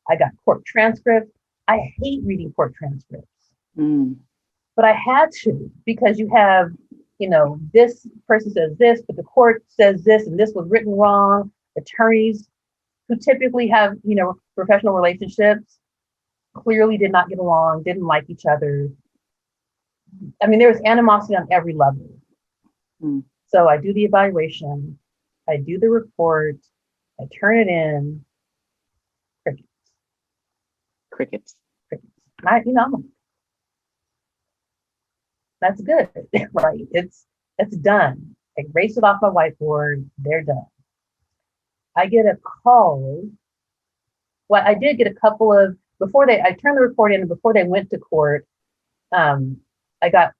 I got court transcripts. I hate reading court transcripts, but I had to, because you have, this person says this, but the court says this, and this was written wrong. Attorneys who typically have, professional relationships clearly did not get along, didn't like each other. I mean, there was animosity on every level. So I do the evaluation, I do the report, I turn it in.
Crickets.
I'm like, that's good, right? It's done. I erase it off my whiteboard. They're done. I get a call. Well, I did get a couple of I turned the report in, and before they went to court, I got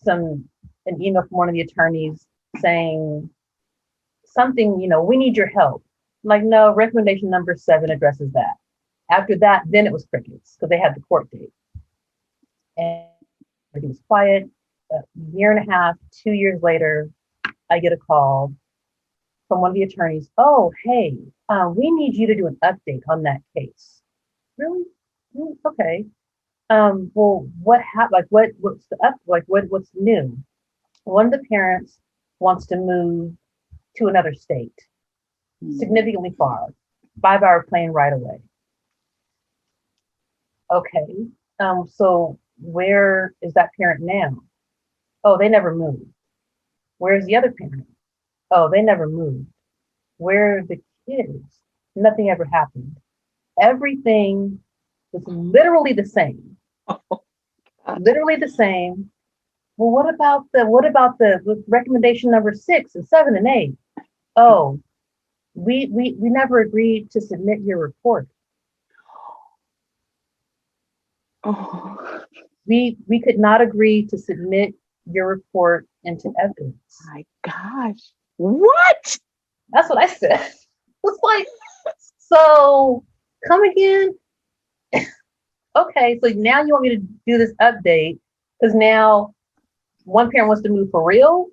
an email from one of the attorneys saying something, we need your help. I'm like, no, recommendation number 7 addresses that. After that, then it was crickets because they had the court date. And everything was quiet. A year and a half, 2 years later, I get a call from one of the attorneys. Oh, hey, we need you to do an update on that case. Really? Okay. Well, what happened? Like, what's the up? Like, what's new? One of the parents wants to move to another state, significantly far, 5-hour plane ride away. Okay. So where is that parent now? Oh, they never moved. Where's the other parent? Oh, they never moved. Where are the kids? Nothing ever happened. Everything was literally the same. Literally the same. Well, what about the recommendation number 6 and 7 and 8? Oh, we never agreed to submit your report.
Oh,
We could not agree to submit your report into evidence.
my gosh. What?
That's what I said. It's like, so come again? Okay, so now you want me to do this update because now one parent wants to move for real?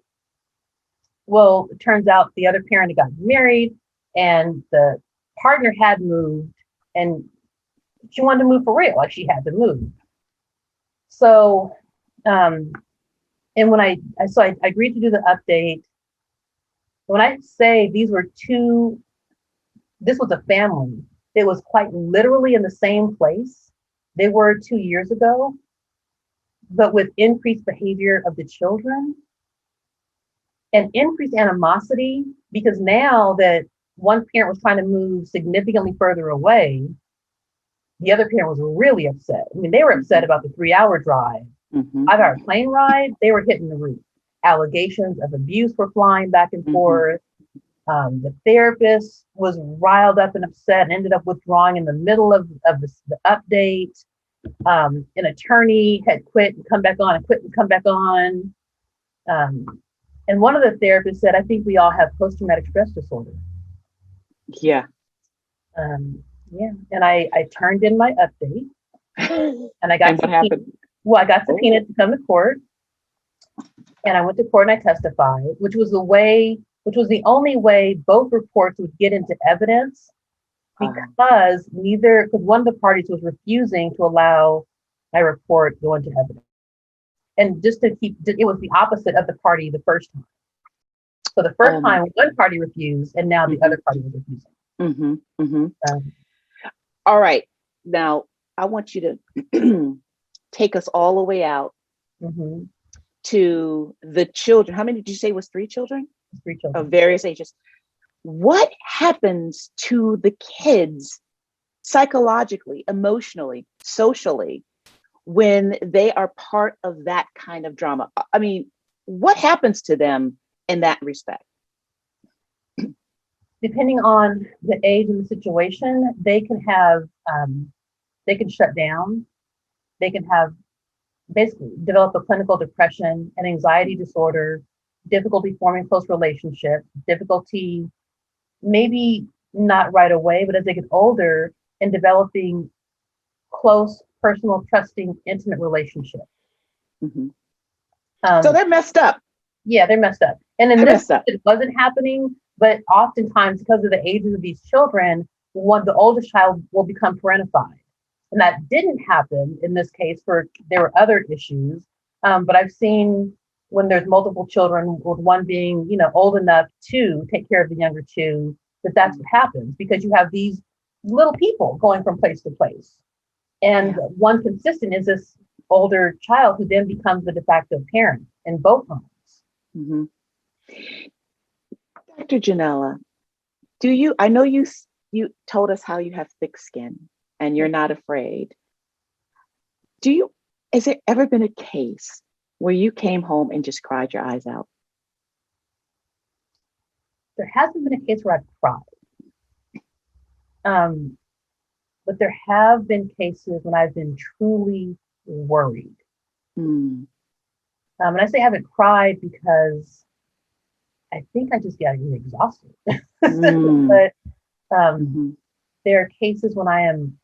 Well, it turns out the other parent had gotten married and the partner had moved and she wanted to move for real, like she had to move. So, um, and when I agreed to do the update. When I say this was a family. It was quite literally in the same place they were 2 years ago, but with increased behavior of the children and increased animosity because now that one parent was trying to move significantly further away, the other parent was really upset. I mean, they were upset about the 3 hour drive.
Mm-hmm.
I got a plane ride, they were hitting the roof. Allegations of abuse were flying back and forth. The therapist was riled up and upset and ended up withdrawing in the middle of the update. An attorney had quit and come back on and quit and come back on. And one of the therapists said, I think we all have post-traumatic stress disorder.
Yeah.
Yeah. And I turned in my update and I got
And what happened?
Well, I got subpoenaed to come to court and I went to court and I testified, which was the only way both reports would get into evidence because one of the parties was refusing to allow my report go into evidence. And just to keep, it was the opposite of the party the first time. So the first time one party refused and now the other party was refusing.
Mm-hmm. Mm-hmm. All right. Now I want you to take us all the way out to the children. How many did you say was 3 children?
3 children.
Of various ages. What happens to the kids psychologically, emotionally, socially, when they are part of that kind of drama? I mean, what happens to them in that respect?
Depending on the age and the situation, they can shut down. They can have basically develop a clinical depression, an anxiety disorder, difficulty forming close relationships, difficulty maybe not right away, but as they get older in developing close, personal, trusting, intimate relationships.
Mm-hmm. So they're messed up.
Yeah, they're messed up. And in this, it wasn't happening, but oftentimes because of the ages of these children, the oldest child will become parentified. And that didn't happen in this case there were other issues. But I've seen when there's multiple children, with one being, old enough to take care of the younger two, that's what happens because you have these little people going from place to place. And one consistent is this older child who then becomes the de facto parent in both homes.
Mm-hmm. Dr. Janella, I know you told us how you have thick skin and you're not afraid. Has there ever been a case where you came home and just cried your eyes out?
There hasn't been a case where I've cried. But there have been cases when I've been truly worried. And I say I haven't cried because I think I just get exhausted. But there are cases when I'm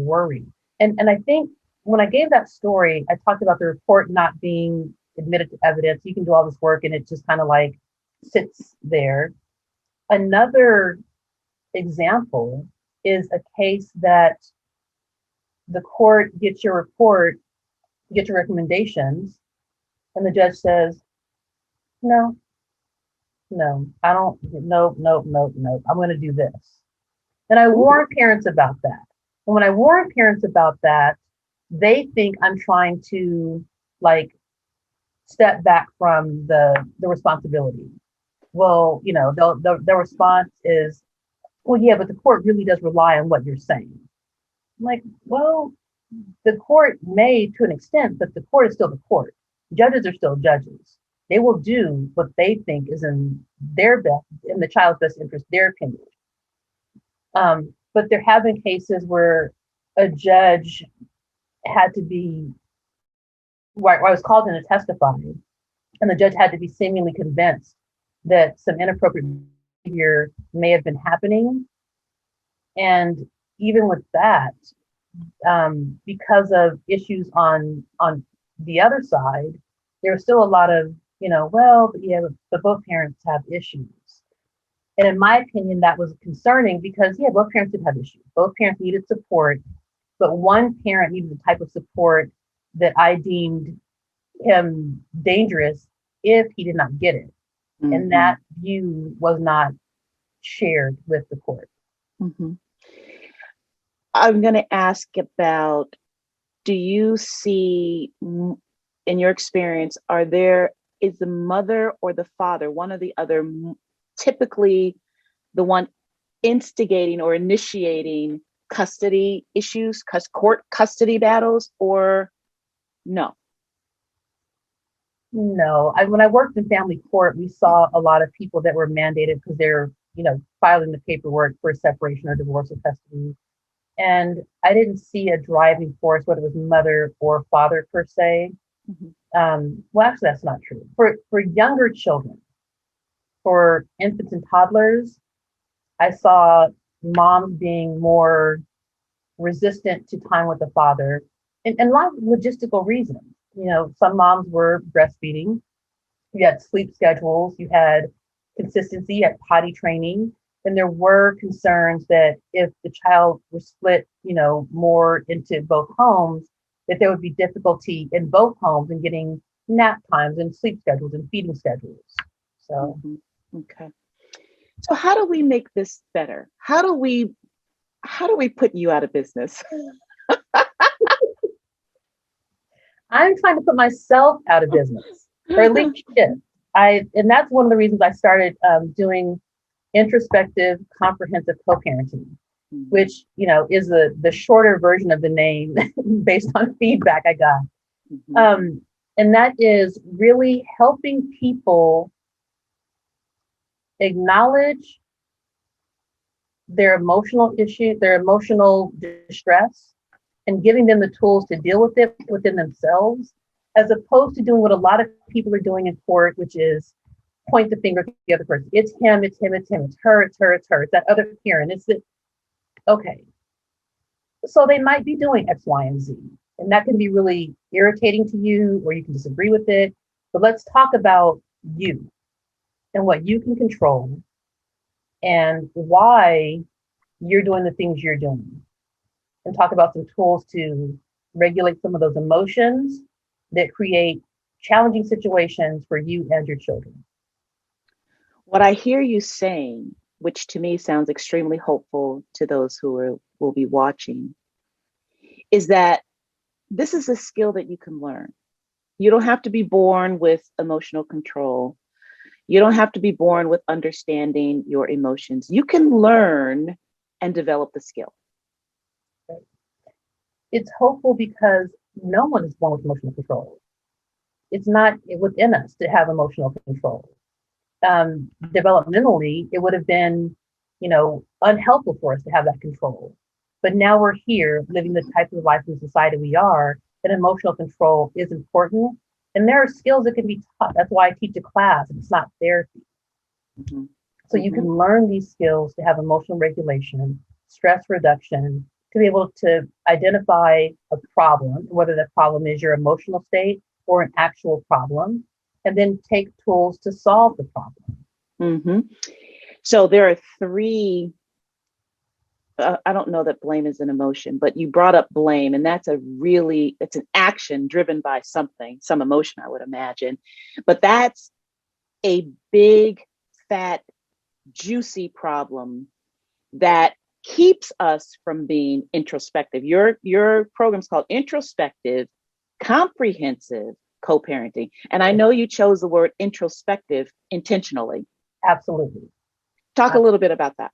worried. And I think when I gave that story, I talked about the report not being admitted to evidence. You can do all this work and it just kind of like sits there. Another example is a case that the court gets your report, gets your recommendations, and the judge says, no, I don't, no, I'm going to do this. And I warn parents about that. And when I warn parents about that, they think I'm trying to step back from the responsibility. Well, the response is, well, yeah, but the court really does rely on what you're saying. I'm like, well, the court may to an extent, but the court is still the court. Judges are still judges. They will do what they think is in the child's best interest, their opinion. But there have been cases where a judge had to be, where I was called in to testify, and the judge had to be seemingly convinced that some inappropriate behavior may have been happening. And even with that, because of issues on the other side, there was still a lot of well, yeah, but both parents have issues. And in my opinion, that was concerning because, yeah, both parents did have issues. Both parents needed support, but one parent needed the type of support that I deemed him dangerous if he did not get it. And
Mm-hmm.
that view was not shared with the court.
Mm-hmm. I'm going to ask about, do you see, in your experience, is the mother or the father, one or the other, typically the one instigating or initiating custody issues, court custody battles, or no?
No, when I worked in family court, we saw a lot of people that were mandated because they're, filing the paperwork for separation or divorce of custody. And I didn't see a driving force, whether it was mother or father per se.
Mhm.
Well, actually, that's not true. For younger children, for infants and toddlers, I saw moms being more resistant to time with the father, and a lot of logistical reasons. Some moms were breastfeeding. You had sleep schedules. You had consistency. You had potty training. And there were concerns that if the child was split, more into both homes, that there would be difficulty in both homes in getting nap times and sleep schedules and feeding schedules. So
Mhm. Okay. So how do we make this better? How do we put you out of business?
I'm trying to put myself out of business, or at least shift. And that's one of the reasons I started doing introspective, comprehensive co-parenting, which is the shorter version of the name based on feedback I got.
Mhm.
And that is really helping people acknowledge their emotional issue, their emotional distress, and giving them the tools to deal with it within themselves, as opposed to doing what a lot of people are doing in court, which is point the finger at the other person. It's him, it's him, it's him, it's her, it's her, it's her, it's that other parent. Okay. So they might be doing X, Y, and Z. And that can be really irritating to you, or you can disagree with it. But let's talk about you and what you can control and why you're doing the things you're doing. And talk about some tools to regulate some of those emotions that create challenging situations for you and your children.
What I hear you saying, which to me sounds extremely hopeful to those will be watching, is that this is a skill that you can learn. You don't have to be born with emotional control. You don't have to be born with understanding your emotions. You can learn and develop the skill.
It's hopeful because no one is born with emotional control. It's not within us to have emotional control. Developmentally, it would have been, unhelpful for us to have that control. But now we're here living the type of life and society we are, that emotional control is important. And there are skills that can be taught. That's why I teach a class, and it's not therapy.
Mm-hmm.
So you can learn these skills to have emotional regulation, stress reduction, to be able to identify a problem, whether that problem is your emotional state or an actual problem, and then take tools to solve the problem.
Mm-hmm. So there are three. I don't know that blame is an emotion, but you brought up blame, and it's an action driven by something, some emotion, I would imagine. But that's a big, fat, juicy problem that keeps us from being introspective. Your program's called Introspective, Comprehensive Co-parenting. And I know you chose the word introspective intentionally.
Absolutely.
Talk a little bit about that.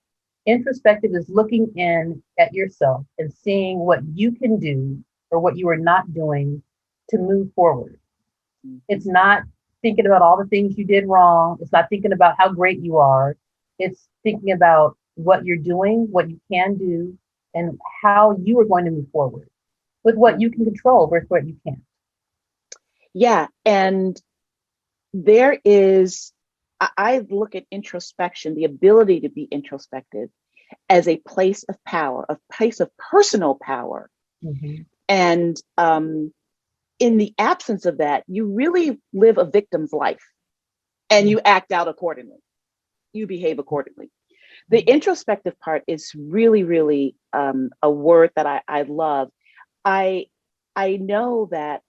Introspective is looking in at yourself and seeing what you can do or what you are not doing to move forward. It's not thinking about all the things you did wrong. It's not thinking about how great you are. It's thinking about what you're doing, what you can do, and how you are going to move forward with what you can control versus what you can't.
Yeah. And I look at introspection, the ability to be introspective, as a place of power, a place of personal power.
Mm-hmm.
And in the absence of that, you really live a victim's life. and you act out accordingly. You behave accordingly. The introspective part is really, really a word that I love. I know that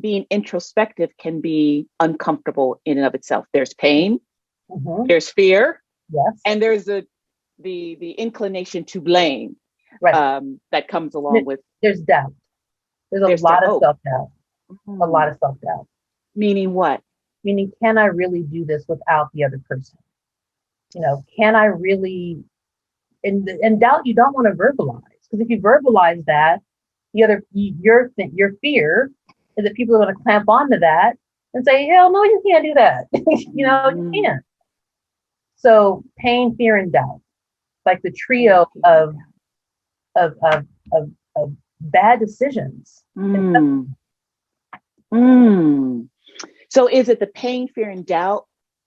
being introspective can be uncomfortable in and of itself. There's pain, there's fear,
yes,
and there's the inclination to blame,
right.
that comes along with.
There's doubt. There's a lot of self-doubt. A lot of self-doubt.
Meaning what?
Meaning, can I really do this without the other person? Can I really? And doubt you don't want to verbalize, because if you verbalize that, your fear is that people are going to clamp onto that and say, hell no, you can't do that. You can't. So pain, fear, and doubt, like the trio of bad decisions.
So is it the pain, fear, and doubt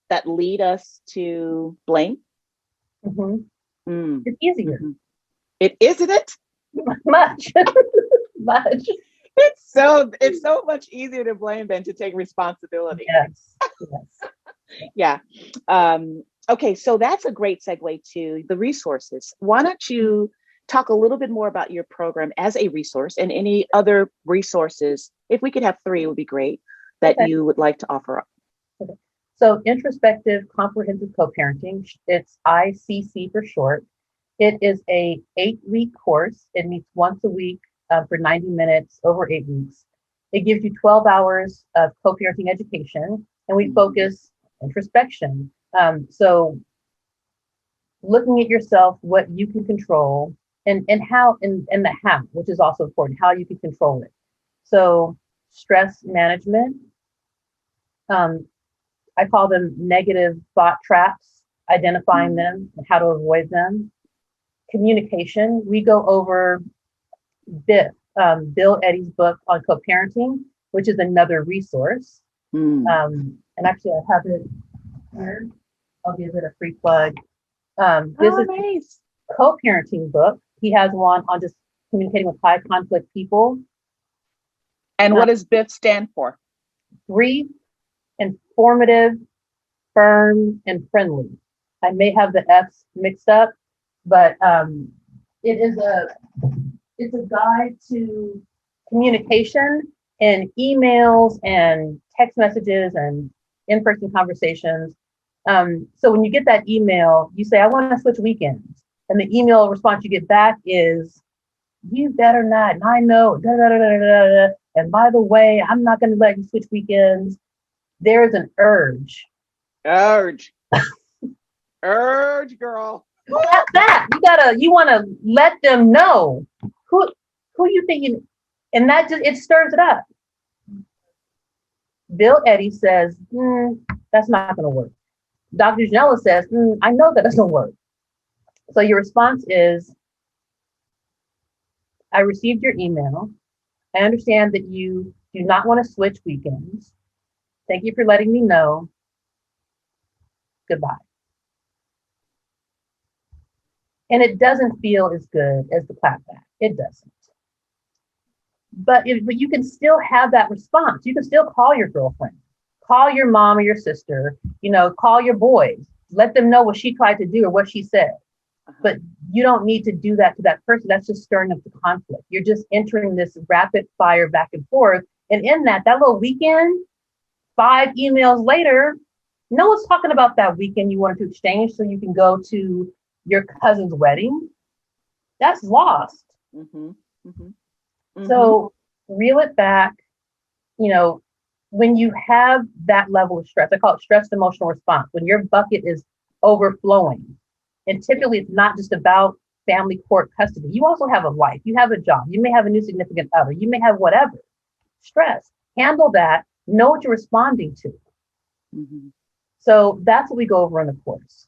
that lead us to blame?
It's easier.
It isn't it?
Much. Much.
It's so much easier to blame than to take responsibility.
Yes.
Yeah. Okay, so that's a great segue to the resources. Why don't you talk a little bit more about your program as a resource and any other resources? If we could have 3, it would be great, that you would like to offer up.
Okay. So introspective comprehensive co-parenting, it's ICC for short. It is a 8-week course. It meets once a week for 90 minutes over 8 weeks. It gives you 12 hours of co-parenting education, and we focus introspection. So looking at yourself, what you can control, and how, and the how, which is also important, how you can control it. So stress management, I call them negative thought traps, identifying them and how to avoid them. Communication, we go over Bill Eddy's book on co-parenting, which is another resource. And actually I have it here. I'll give it a free plug. This is nice. A co-parenting book. He has one on just communicating with high conflict people.
And what does BIF stand for?
Brief, informative, firm, and friendly. I may have the F's mixed up, but it's a guide to communication and emails and text messages and in-person conversations. So when you get that email, you say, I want to switch weekends. And the email response you get back is, you better not. And I know, da, da, da, da, da, da. And by the way, I'm not going to let you switch weekends. There's an urge.
Urge, girl.
That's that. You want to let them know who you think and that just, it stirs it up. Bill Eddy says, that's not going to work. Dr. Janella says, I know that doesn't work. So your response is, I received your email. I understand that you do not want to switch weekends. Thank you for letting me know. Goodbye. And it doesn't feel as good as the clapback. It doesn't. But you can still have that response. You can still call your girlfriend, call your mom or your sister, call your boys, let them know what she tried to do or what she said. But you don't need to do that to that person. That's just stirring up the conflict. You're just entering this rapid fire back and forth. And in that little weekend, 5 emails later, no one's talking about that weekend you wanted to exchange so you can go to your cousin's wedding. That's lost. So reel it back. When you have that level of stress, I call it stressed emotional response, when your bucket is overflowing. And typically it's not just about family court custody. You also have a life. You have a job. You may have a new significant other. You may have whatever. Stress. Handle that. Know what you're responding to. So that's what we go over in the course.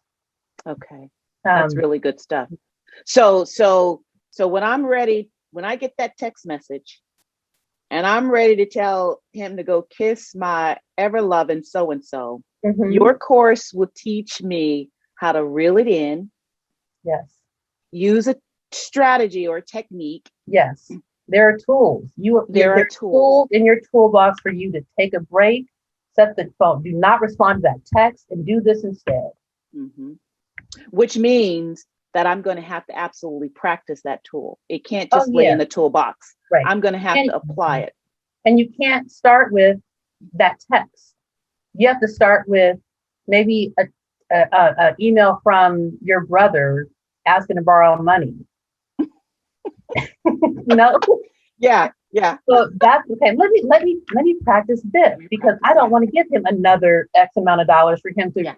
Okay. That's really good stuff. So when I'm ready, when I get that text message and I'm ready to tell him to go kiss my ever loving so-and-so, your course will teach me how to reel it in.
Yes.
Use a strategy or technique.
Yes. There are tools. There are tools in your toolbox for you to take a break, set the phone, do not respond to that text and do this instead.
Mm-hmm. Which means that I'm going to have to absolutely practice that tool. It can't just lay in the toolbox.
Right.
I'm going to have to apply it.
And you can't start with that text. You have to start with maybe a email from your brother asking to borrow money. No.
Yeah.
So that's okay. Let me practice this because I don't want to give him another X amount of dollars for him to. Yeah.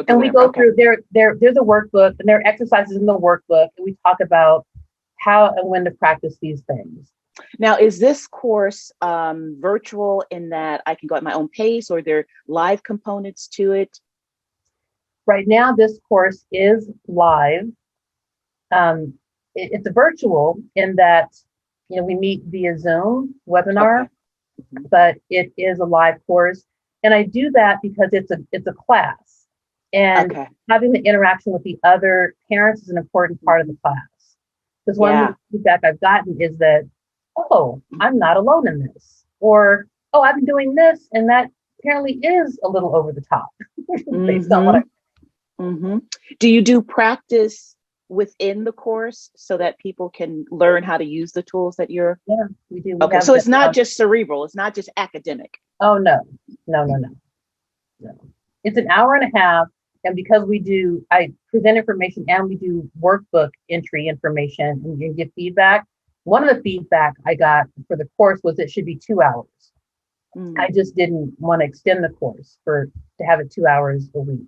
And we go through there's a workbook and there are exercises in the workbook and we talk about how and when to practice these things.
Now, is this course virtual in that I can go at my own pace, or are there live components to it?
Right now, this course is live. It's a virtual in that, we meet via Zoom webinar, but it is a live course. And I do that because it's a class. And having the interaction with the other parents is an important part of the class. Because one of the feedback I've gotten is that, oh, I'm not alone in this. Or, oh, I've been doing this, and that apparently is a little over the top. Based on what
Do you do practice within the course so that people can learn how to use the tools that you're?
Yeah, we do.
Okay, so it's not just cerebral. It's not just academic.
Oh, no. It's an hour and a half. And because I present information and we do workbook entry information and you give feedback. One of the feedback I got for the course was it should be 2 hours. I just didn't want to extend the course to have it 2 hours a week.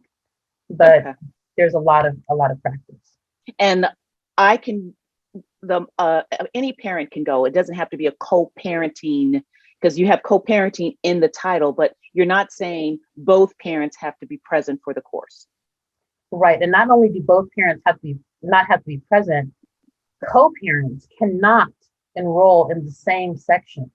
But there's a lot of practice.
And any parent can go. It doesn't have to be a co-parenting, because you have co-parenting in the title, but you're not saying both parents have to be present for the course.
Right. And not only do both parents have to be present, co-parents cannot enroll in the same section.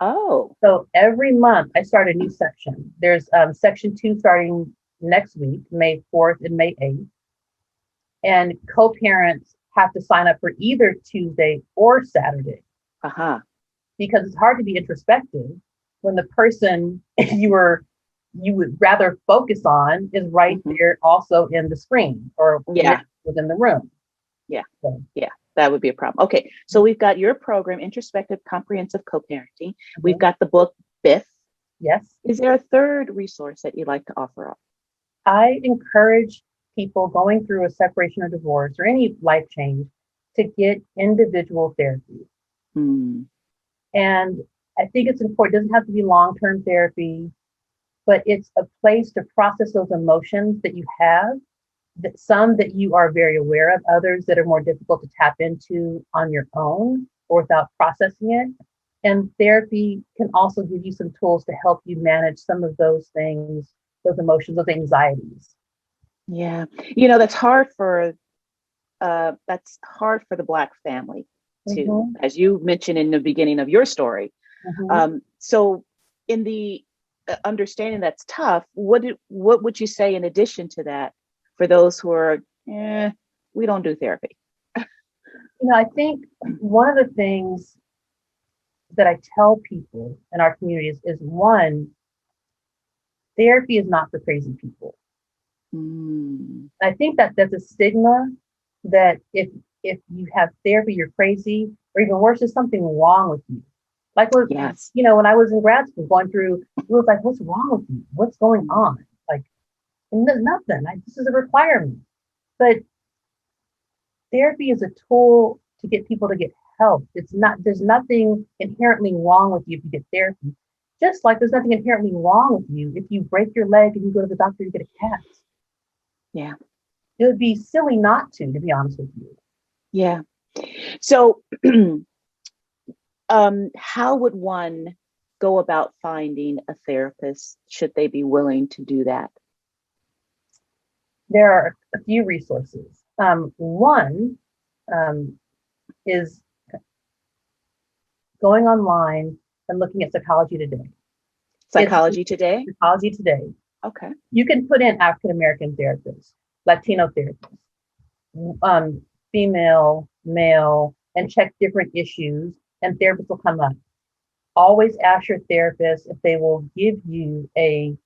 Oh.
So every month I start a new section. There's section 2 starting next week, May 4th and May 8th. And co-parents have to sign up for either Tuesday or Saturday. Because it's hard to be introspective when the person you would rather focus on is right there also in the screen or within the room.
That would be a problem. Okay, so we've got your program, Introspective Comprehensive Co-Parenting. We've got the book, Biff.
Yes.
Is there a third resource that you'd like to offer up?
I encourage people going through a separation or divorce or any life change to get individual therapy. And I think it's important. It doesn't have to be long-term therapy, but it's a place to process those emotions that you have, that some that you are very aware of, others that are more difficult to tap into on your own or without processing it. And therapy can also give you some tools to help you manage some of those things, those emotions, those anxieties.
Yeah. That's hard for the Black family too, as you mentioned in the beginning of your story. So in the understanding that's tough, what would you say in addition to that for those who are, we don't do therapy?
I think one of the things that I tell people in our communities is one, therapy is not for crazy people. I think that's a stigma that if you have therapy, you're crazy, or even worse, there's something wrong with you. Like when I was in grad school going through, it was like, what's wrong with you? What's going on? Like, nothing. This is a requirement. But therapy is a tool to get people to get help. There's nothing inherently wrong with you if you get therapy. Just like there's nothing inherently wrong with you if you break your leg and you go to the doctor and get a cast.
Yeah.
It would be silly not to be honest with you.
Yeah. So how would one go about finding a therapist? Should they be willing to do that?
There are a few resources. One is going online and looking at Psychology Today.
Psychology Today?
Psychology Today.
Okay.
You can put in African American therapists, Latino therapists, female, male, and check different issues, and therapists will come up. always ask your therapist if they will give you a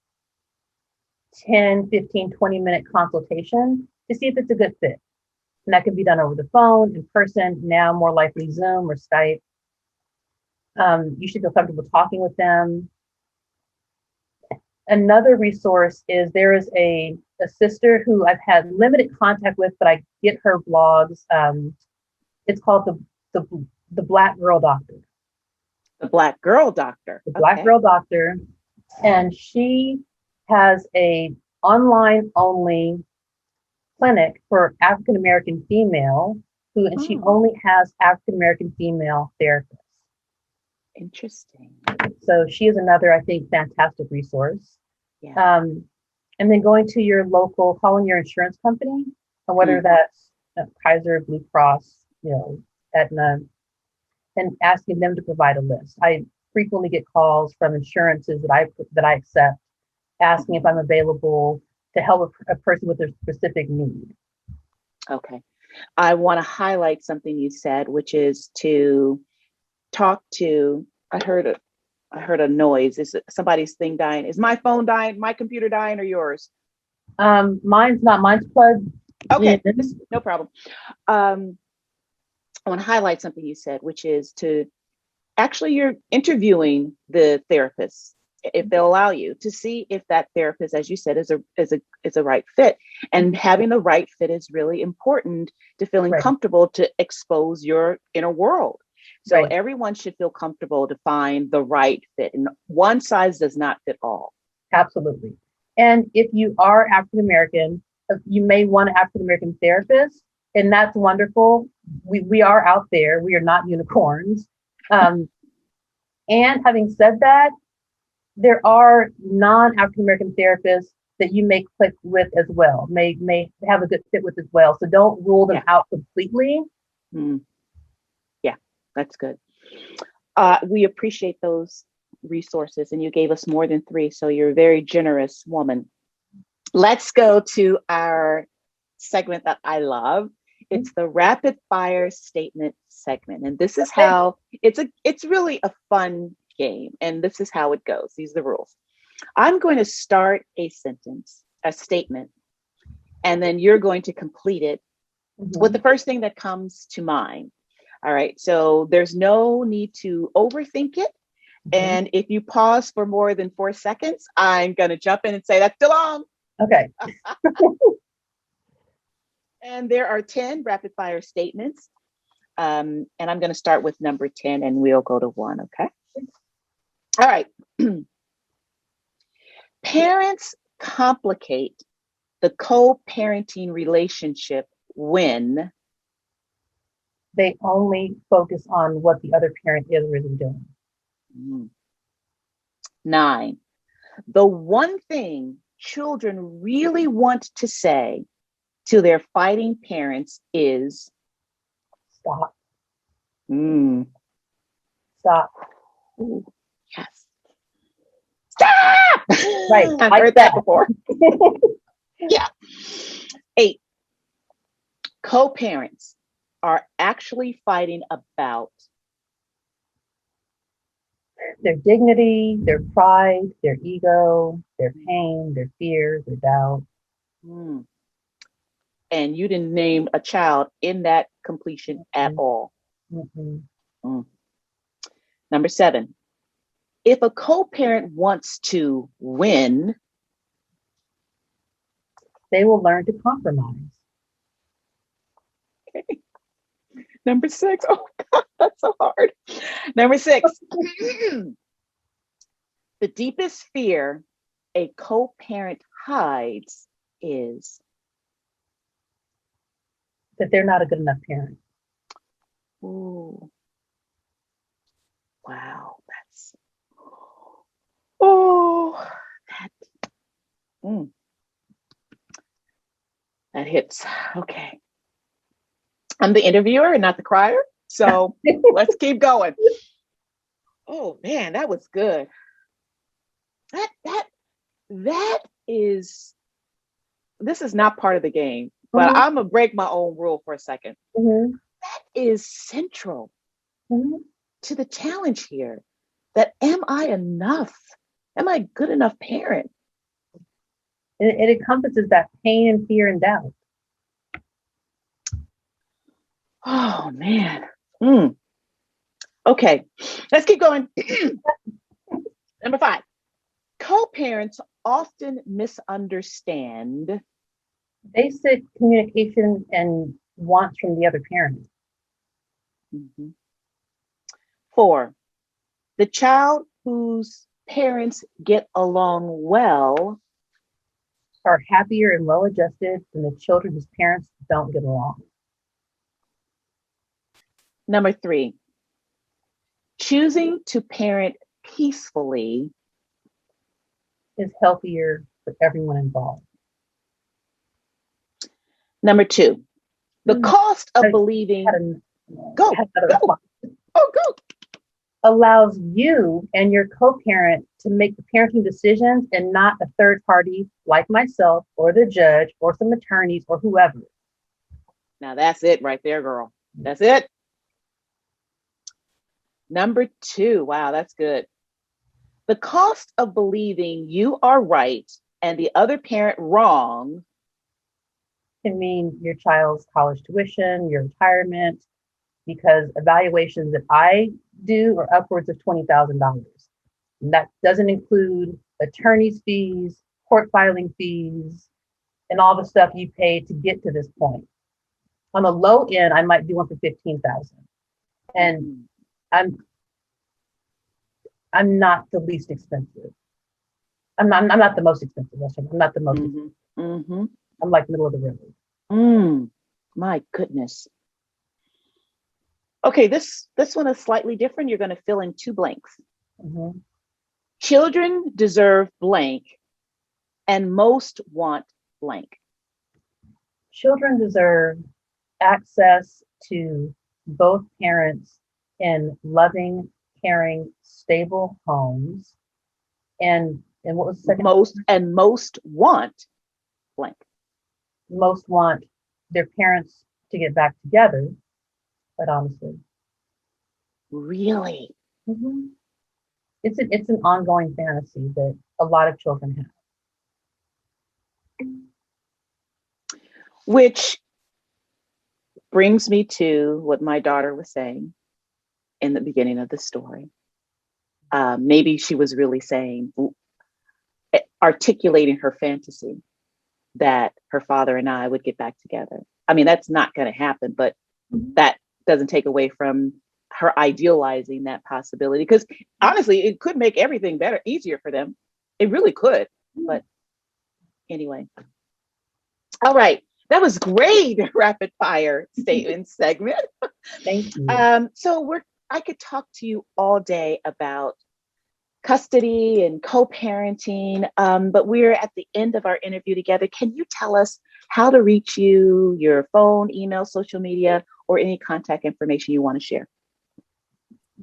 10, 15, 20-minute consultation to see if it's a good fit. And that can be done over the phone, in person, now more likely Zoom or Skype. You should feel comfortable talking with them. Another resource is there is a sister who I've had limited contact with, but I get her blogs. It's called the Black Girl Doctor.
The Black Girl Doctor.
The Black Girl Doctor, and she has a online only clinic for African American female and she only has African American female therapists.
Interesting.
So she is another, I think, fantastic resource.
Yeah.
And then going to your local, calling your insurance company, and whether that's Kaiser, Blue Cross, Aetna, and asking them to provide a list. I frequently get calls from insurances that I accept, asking if I'm available to help a person with a specific need.
Okay. I want to highlight something you said, which is to talk to, I heard a noise. Is somebody's thing dying? Is my phone dying? My computer dying, or yours?
Mine's not. Mine's plugged.
Okay, no problem. I want to highlight something you said, which is you're interviewing the therapist, if they'll allow you, to see if that therapist, as you said, is a right fit. And having the right fit is really important to feeling comfortable to expose your inner world. So everyone should feel comfortable to find the right fit, and one size does not fit all.
Absolutely. And if you are African American, you may want an African American therapist, and that's wonderful. We are out there. We are not unicorns. And having said that, there are non-African American therapists that you may click with as well, may have a good fit with as well. So don't rule them out completely.
Yeah, that's good. We appreciate those resources, and you gave us more than 3, so you're a very generous woman. Let's go to our segment that I love. It's the rapid fire statement segment, and this is how it's really a fun game, and this is how it goes. These are the rules. I'm going to start a statement, and then you're going to complete it with the first thing that comes to mind. All right, so there's no need to overthink it. And if you pause for more than 4 seconds, I'm going to jump in and say, that's too long.
Okay.
And there are 10 rapid fire statements. And I'm going to start with number 10, and we'll go to 1. Okay. All right. Parents complicate the co-parenting relationship when
they only focus on what the other parent is or isn't doing.
9, the one thing children really want to say to their fighting parents is
stop.
Stop. Ooh, yes. Stop!
Right.
I've heard that before. Yeah. 8, co-parents are actually fighting about
their dignity, their pride, their ego, their pain, their fear, their doubt.
And you didn't name a child in that completion at all. Number 7, if a co-parent wants to win,
they will learn to compromise.
Okay. Number 6, oh God, that's so hard. Number 6, the deepest fear a co-parent hides is
that they're not a good enough parent.
Ooh. Wow, that hits. Okay. I'm the interviewer and not the crier, so let's keep going. Oh man, that was good. This is not part of the game, but I'm gonna break my own rule for a second. That is central to the challenge here. that, am I enough? Am I a good enough parent?
It encompasses that pain and fear and doubt.
Oh man. Okay, let's keep going. Number 5, co-parents often misunderstand
Basic communication and wants from the other parent.
4, the child whose parents get along well
Are happier and well-adjusted than the children whose parents don't get along.
Number 3, choosing to parent peacefully
Is healthier for everyone involved.
Number 2, the cost of
I
believing
go.
Oh, go.
Allows you and your co-parent to make the parenting decisions and not a third party like myself or the judge or some attorneys or whoever.
Now that's it right there, girl. That's it. Number 2, wow, that's good. The cost of believing you are right and the other parent wrong
Can mean your child's college tuition, your retirement, because evaluations that I do are upwards of $20,000. And that doesn't include attorney's fees, court filing fees, and all the stuff you pay to get to this point. On the low end, I might do one for $15,000. And I'm not the least expensive. I'm not the most expensive. I'm not the most expensive. I'm like middle of the road.
My goodness. Okay, this one is slightly different. You're going to fill in 2 blanks. Children deserve blank and most want blank.
Children deserve access to both parents in loving, caring, stable homes. And what was the second?
Most want blank.
Most want their parents to get back together, quite honestly.
Really?
It's an ongoing fantasy that a lot of children have.
Which brings me to what my daughter was saying in the beginning of the story. Maybe she was really saying, articulating her fantasy that her father and I would get back together. I mean, that's not going to happen, but that doesn't take away from her idealizing that possibility. Because honestly, it could make everything better, easier for them. It really could. But anyway. All right. That was great. Rapid fire statement segment.
Thank you.
So I could talk to you all day about custody and co-parenting, but we're at the end of our interview together. Can you tell us how to reach you, your phone, email, social media, or any contact information you want to share?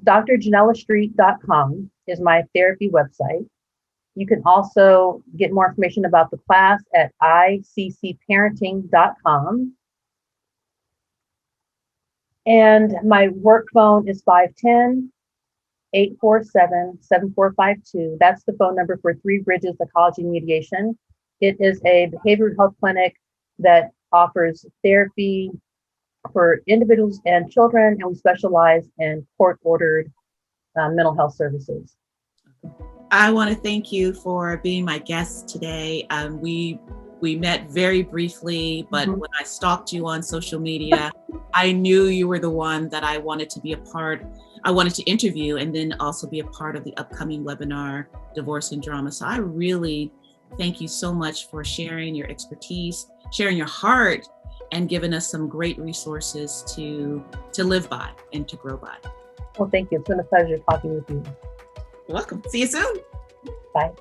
drjanellastreet.com is my therapy website. You can also get more information about the class at iccparenting.com. And my work phone is 510-847-7452. That's the phone number for Three Bridges Psychology Mediation. It is a behavioral health clinic that offers therapy for individuals and children, and we specialize in court-ordered mental health services.
I want to thank you for being my guest today. We met very briefly, but when I stalked you on social media, I knew you were the one that I wanted to be a part. I wanted to interview and then also be a part of the upcoming webinar, Divorce and Drama. So I really thank you so much for sharing your expertise, sharing your heart, and giving us some great resources to live by and to grow by.
Well, thank you. It's been a pleasure talking with you.
You're welcome. See you soon.
Bye.